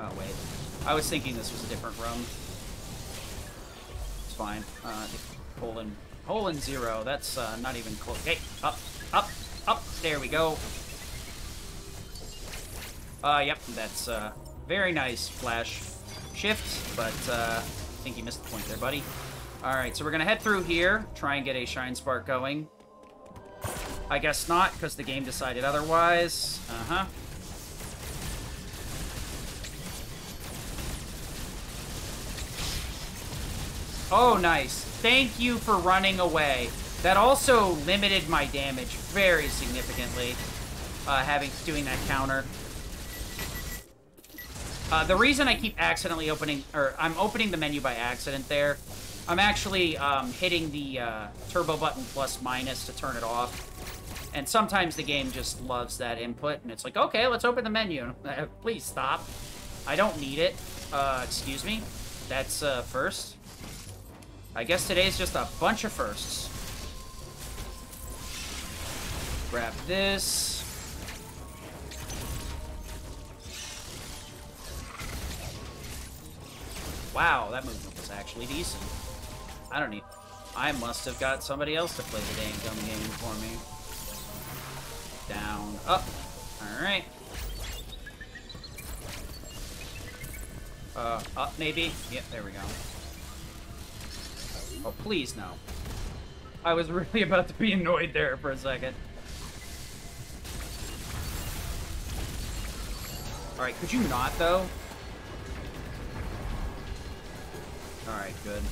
Oh, wait. I was thinking this was a different room. It's fine. Hole in 0. That's not even close. Okay, up, up, up. There we go. Yep, that's very nice flash shift, but I think you missed the point there, buddy. Alright, so we're gonna head through here, try and get a Shine Spark going. I guess not, because the game decided otherwise. Uh-huh. Oh, nice. Thank you for running away. That also limited my damage very significantly, doing that counter. The reason I keep accidentally opening, or I'm opening the menu by accident there, I'm actually hitting the turbo button plus minus to turn it off. And sometimes the game just loves that input, and it's like, okay, let's open the menu. Please stop. I don't need it. Excuse me? That's first. I guess today's just a bunch of firsts. Grab this. Wow, that movement was actually decent. I must have got somebody else to play the dang dumb game for me. Down, up. Alright. Up maybe? Yep, there we go. Oh, please no. I was really about to be annoyed there for a second. Alright, could you not, though? Alright, good.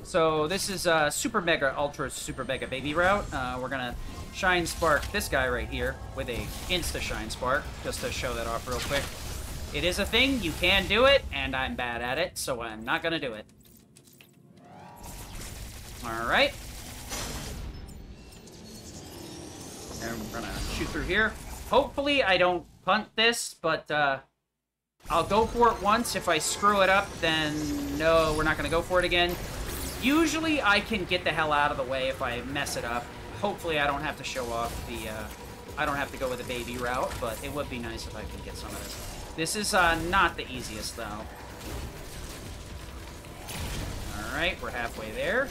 So, this is Super Mega, Ultra Super Mega Baby Route. We're gonna Shine Spark this guy right here with a Insta Shine Spark, just to show that off real quick. It is a thing, you can do it, and I'm bad at it, so I'm not gonna do it. Alright. And we're gonna shoot through here. Hopefully I don't punt this, but I'll go for it once. If I screw it up, then no, we're not gonna go for it again. Usually I can get the hell out of the way if I mess it up. Hopefully I don't have to show off the, I don't have to go with the baby route, but it would be nice if I could get some of this. This is not the easiest, though. Alright, we're halfway there.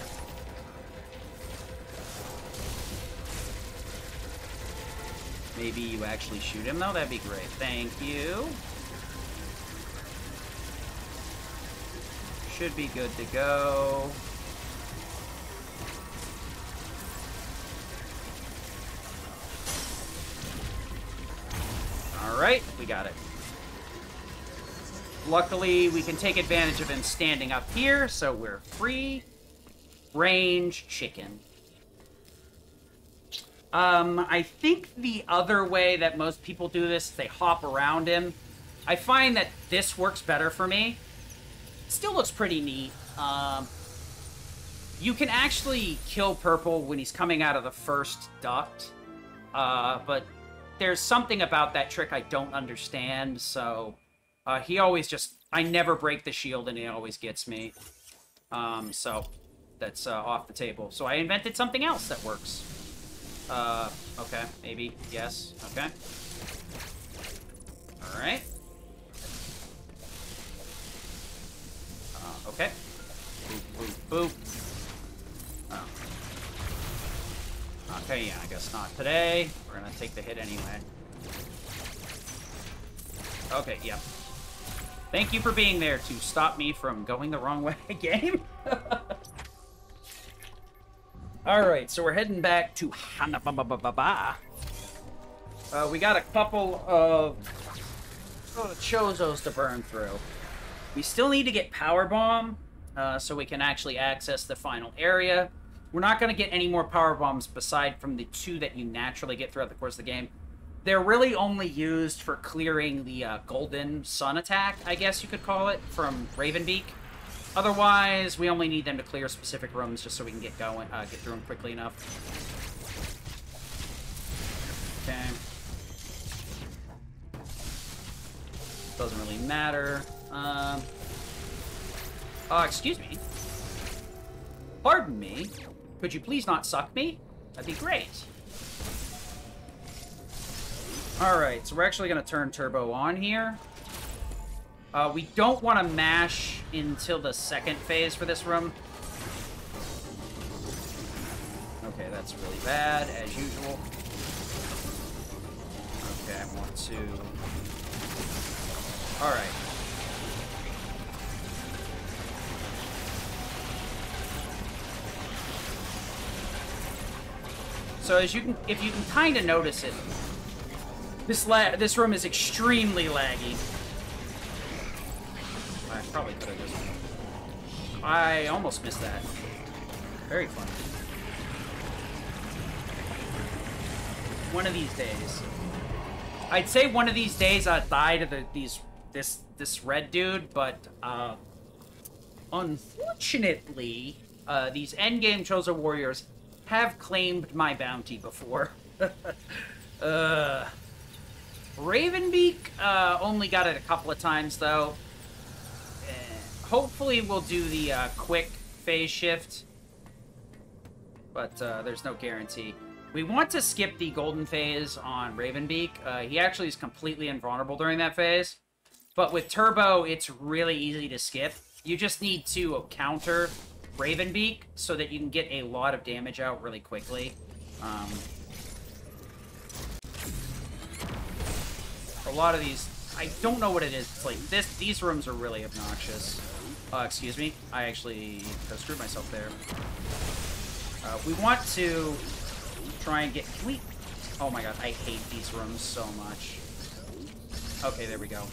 Maybe you actually shoot him, though? That'd be great. Thank you. Should be good to go. Alright, we got it. Luckily, we can take advantage of him standing up here, so we're free. Range chicken. I think the other way that most people do this is they hop around him. I find that this works better for me. Still looks pretty neat. You can actually kill Purple when he's coming out of the first duct. But there's something about that trick I don't understand, so... he always just... I never break the shield and he always gets me. So, that's off the table. So I invented something else that works. Okay, maybe, yes, okay. Alright. Okay. Boop, boop, boop. Oh. Okay, yeah, I guess not today. We're gonna take the hit anyway. Okay, yeah. Thank you for being there to stop me from going the wrong way, game. Alright, so we're heading back to Hanababa. We got a couple of Chozos to burn through. We still need to get Power Bomb, so we can actually access the final area. We're not going to get any more Power Bombs beside from the 2 that you naturally get throughout the course of the game. They're really only used for clearing the Golden Sun attack, I guess you could call it, from Ravenbeak. Otherwise, we only need them to clear specific rooms just so we can get going, get through them quickly enough. Okay. Doesn't really matter. Excuse me. Pardon me. Could you please not suck me? That'd be great. Alright, so we're actually going to turn Turbo on here. We don't want to mash until the second phase for this room. Okay, that's really bad, as usual. Okay, I want to... Alright. So as you can, if you can kind of notice it, this room is extremely laggy. I probably could have just... I almost missed that. Very fun. One of these days. I'd say one of these days I'd die to this red dude, but unfortunately, these endgame Chozo warriors have claimed my bounty before. Ravenbeak only got it a couple of times though. Hopefully we'll do the quick phase shift, but there's no guarantee. We want to skip the golden phase on Ravenbeak. He actually is completely invulnerable during that phase, but with Turbo, it's really easy to skip. You just need to counter Ravenbeak so that you can get a lot of damage out really quickly. A lot of these, I don't know what it is. It's like these rooms are really obnoxious. Excuse me. I actually screwed myself there. We want to try and get... Can we... Oh my god, I hate these rooms so much. Okay, there we go.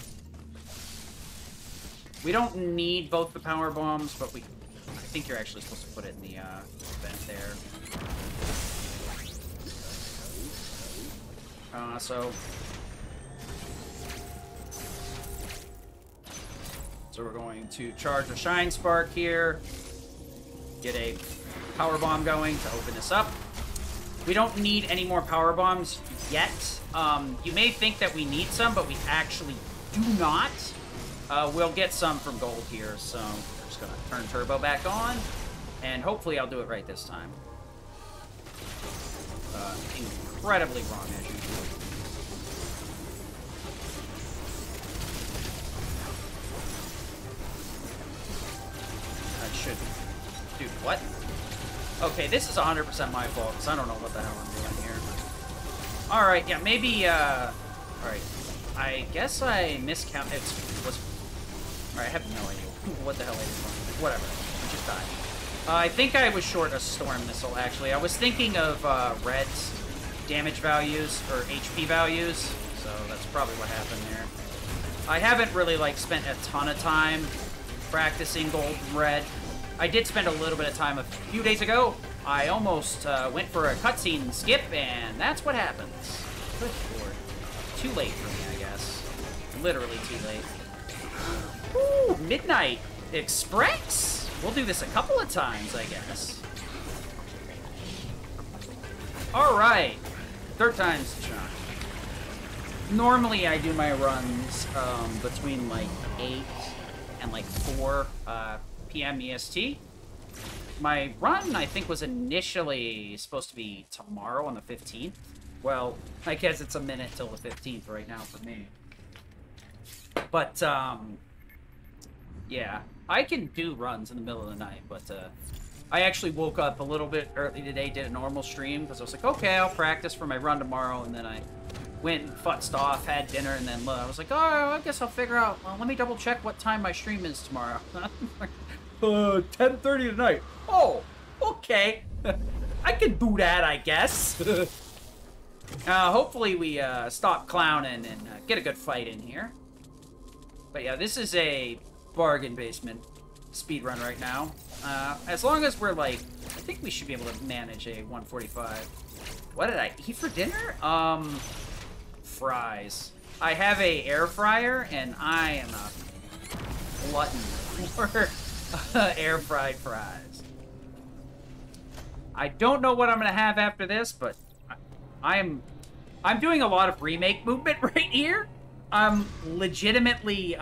We don't need both the power bombs, but we... I think you're actually supposed to put it in the vent there. So... So we're going to charge the Shine Spark here. Get a Power Bomb going to open this up. We don't need any more Power Bombs yet. You may think that we need some, but we actually do not. We'll get some from gold here, so we're just going to turn Turbo back on. And hopefully I'll do it right this time. Incredibly wrong, as usual. I should. Dude, what? Okay, this is 100% my fault, because I don't know what the hell I'm doing here. Alright, yeah, maybe, alright. I guess I miscounted. Alright, I have no idea what the hell I did wrong. Whatever. I just died. I think I was short a Storm Missile, actually. I was thinking of, Red's damage values, or HP values, so that's probably what happened there. I haven't really, like, spent a ton of time practicing Gold and Red. I did spend a little bit of time a few days ago. I almost went for a cutscene skip, and that's what happens. Good lord. Too late for me, I guess. Literally too late. Ooh, Midnight Express! We'll do this a couple of times, I guess. Alright. Third time's the charm. Normally, I do my runs between, like, 8 and, like, 4 p.m. EST. My run, I think, was initially supposed to be tomorrow on the 15th. Well, I guess it's a minute till the 15th right now for me. But, yeah. I can do runs in the middle of the night, but, I actually woke up a little bit early today, did a normal stream, because I was like, okay, I'll practice for my run tomorrow, and then I went and futzed off, had dinner, and then I was like, oh, I guess I'll figure out, well, let me double check what time my stream is tomorrow. 10:30 tonight. Oh, okay. I can do that, I guess. Hopefully we stop clowning and get a good fight in here. But yeah, this is a bargain basement speedrun right now. As long as we're like, I think we should be able to manage a 145. What did I eat for dinner? Fries. I have a air fryer, and I am a glutton for air fried fries. I don't know what I'm gonna have after this, but I'm doing a lot of remake movement right here. I'm legitimately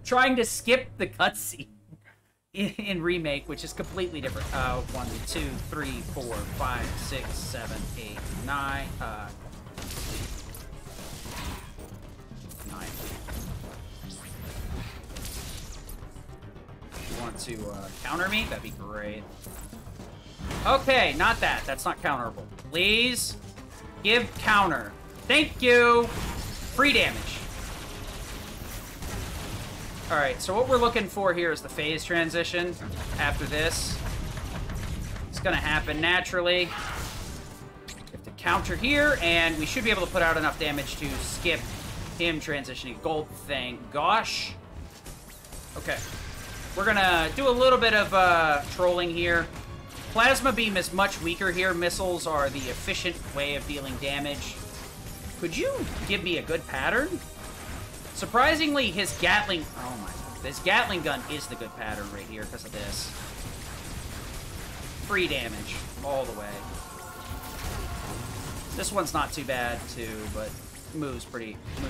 trying to skip the cutscene in remake, which is completely different. 1, 2, 3, 4, 5, 6, 7, 8, 9. 9. You want to counter me? That'd be great. Okay, not that. That's not counterable. Please give counter. Thank you. Free damage. Alright, so what we're looking for here is the phase transition after this. It's going to happen naturally. We have to counter here, and we should be able to put out enough damage to skip him transitioning. Gold, thank gosh. Okay. We're going to do a little bit of trolling here. Plasma Beam is much weaker here. Missiles are the efficient way of dealing damage. Could you give me a good pattern? Surprisingly, his Gatling... Oh my god. This Gatling gun is the good pattern right here because of this. Free damage all the way. This one's not too bad, too, but moves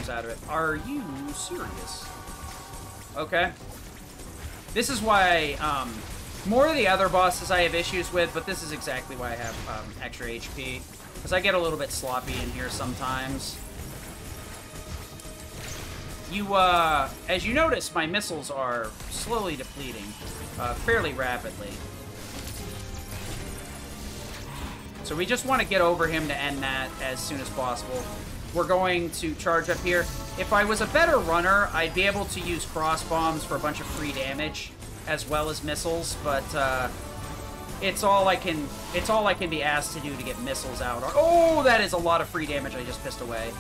out of it. Are you serious? Okay. This is why, more of the other bosses I have issues with, but this is exactly why I have extra HP. Because I get a little bit sloppy in here sometimes. As you notice, my missiles are slowly depleting, fairly rapidly. So we just want to get over him to end that as soon as possible. We're going to charge up here. If I was a better runner, I'd be able to use cross bombs for a bunch of free damage, as well as missiles, but it's all I can be asked to do to get missiles out. Oh, that is a lot of free damage I just pissed away.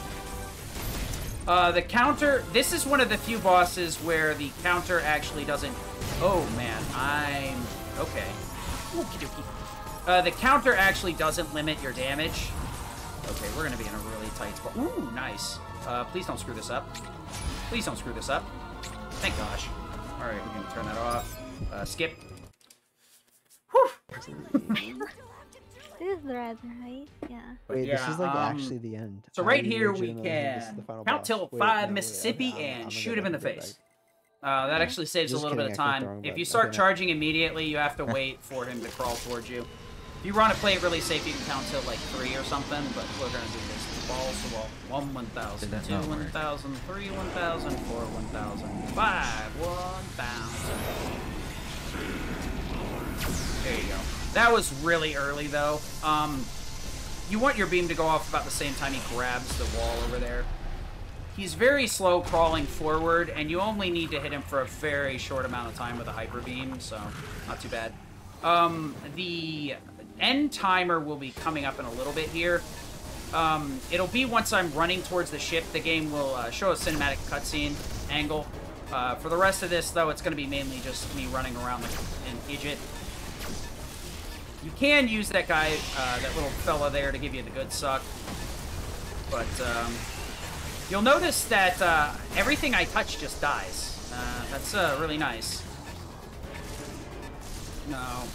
The counter, this is one of the few bosses where the counter actually doesn't... Oh, man, I'm... Okay. Okie dokie. The counter actually doesn't limit your damage. Okay, we're going to be in a really tight spot. Ooh, nice. Please don't screw this up. Please don't screw this up. Thank gosh. Alright, we're gonna turn that off. Skip. Whew! This is rather right, yeah. Wait, Yeah, this is like actually the end. So right I here we legitimately think this is the can final count boss. till Wait, 5 no, Mississippi okay, and I'm shoot him in the gonna go face. back. That actually saves Just a little bit of kidding, I keep time. throwing, If but you start okay. charging immediately, you have to wait for him to crawl towards you. If you want to play it really safe, you can count till like 3 or something, but we're gonna do this balls to wall. 1, 1,000, 2, 1,000, 3, 1,000, 4, 1,000, 5, 1,000. There you go. That was really early though. You want your beam to go off about the same time he grabs the wall over there. He's very slow crawling forward, and you only need to hit him for a very short amount of time with a hyper beam, so not too bad. The end timer will be coming up in a little bit here. It'll be once I'm running towards the ship. The game will show a cinematic cutscene angle. For the rest of this, though, it's going to be mainly just me running around like an idiot. You can use that guy, that little fella there, to give you the good suck. But, you'll notice that everything I touch just dies. That's really nice. No.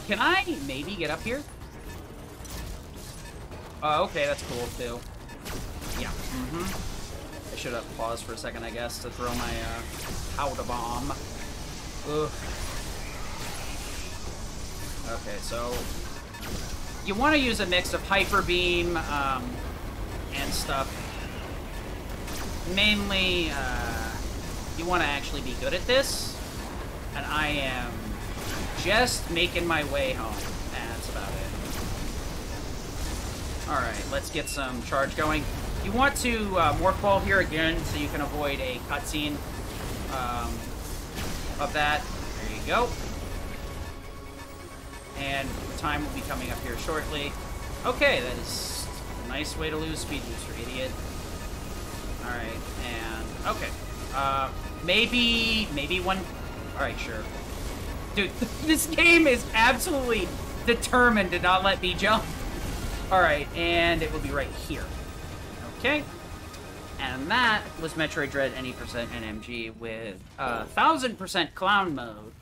Can I maybe get up here? Okay, that's cool, too. Yeah. I should have paused for a second, I guess, to throw my powder bomb. Ugh. Okay, so you want to use a mix of hyper beam and stuff. Mainly, you want to actually be good at this, and I am just making my way home. That's about it. All right, let's get some charge going. You want to morph ball here again, so you can avoid a cutscene of that. There you go. And time will be coming up here shortly. Okay, that is a nice way to lose speed booster, idiot. Alright, and... okay. Maybe one... Alright, sure. Dude, this game is absolutely determined to not let me jump. Alright, and it will be right here. Okay. And that was Metroid Dread Any% NMG with 1000% clown mode.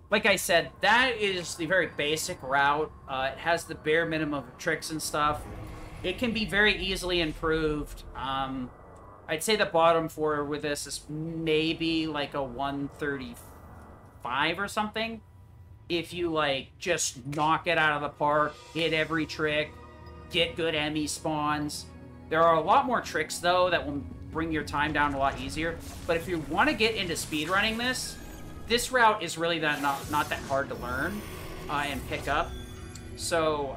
Like I said, that is the very basic route. It has the bare minimum of tricks and stuff. It can be very easily improved. I'd say the bottom four with this is maybe like a 135 or something. If you, like, just knock it out of the park, hit every trick, get good Emmy spawns. There are a lot more tricks, though, that will bring your time down a lot easier. But if you want to get into speedrunning this route is really not that hard to learn and pick up. So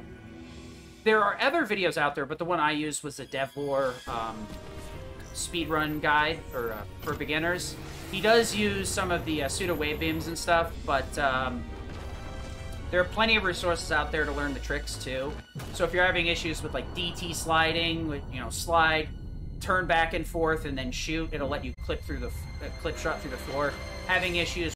there are other videos out there, but the one I used was the DevLore speedrun guide for beginners. He does use some of the pseudo wave beams and stuff, but there are plenty of resources out there to learn the tricks too. So if you're having issues with like DT sliding, with slide, turn back and forth, and then shoot, it'll let you clip shot through the floor. Having issues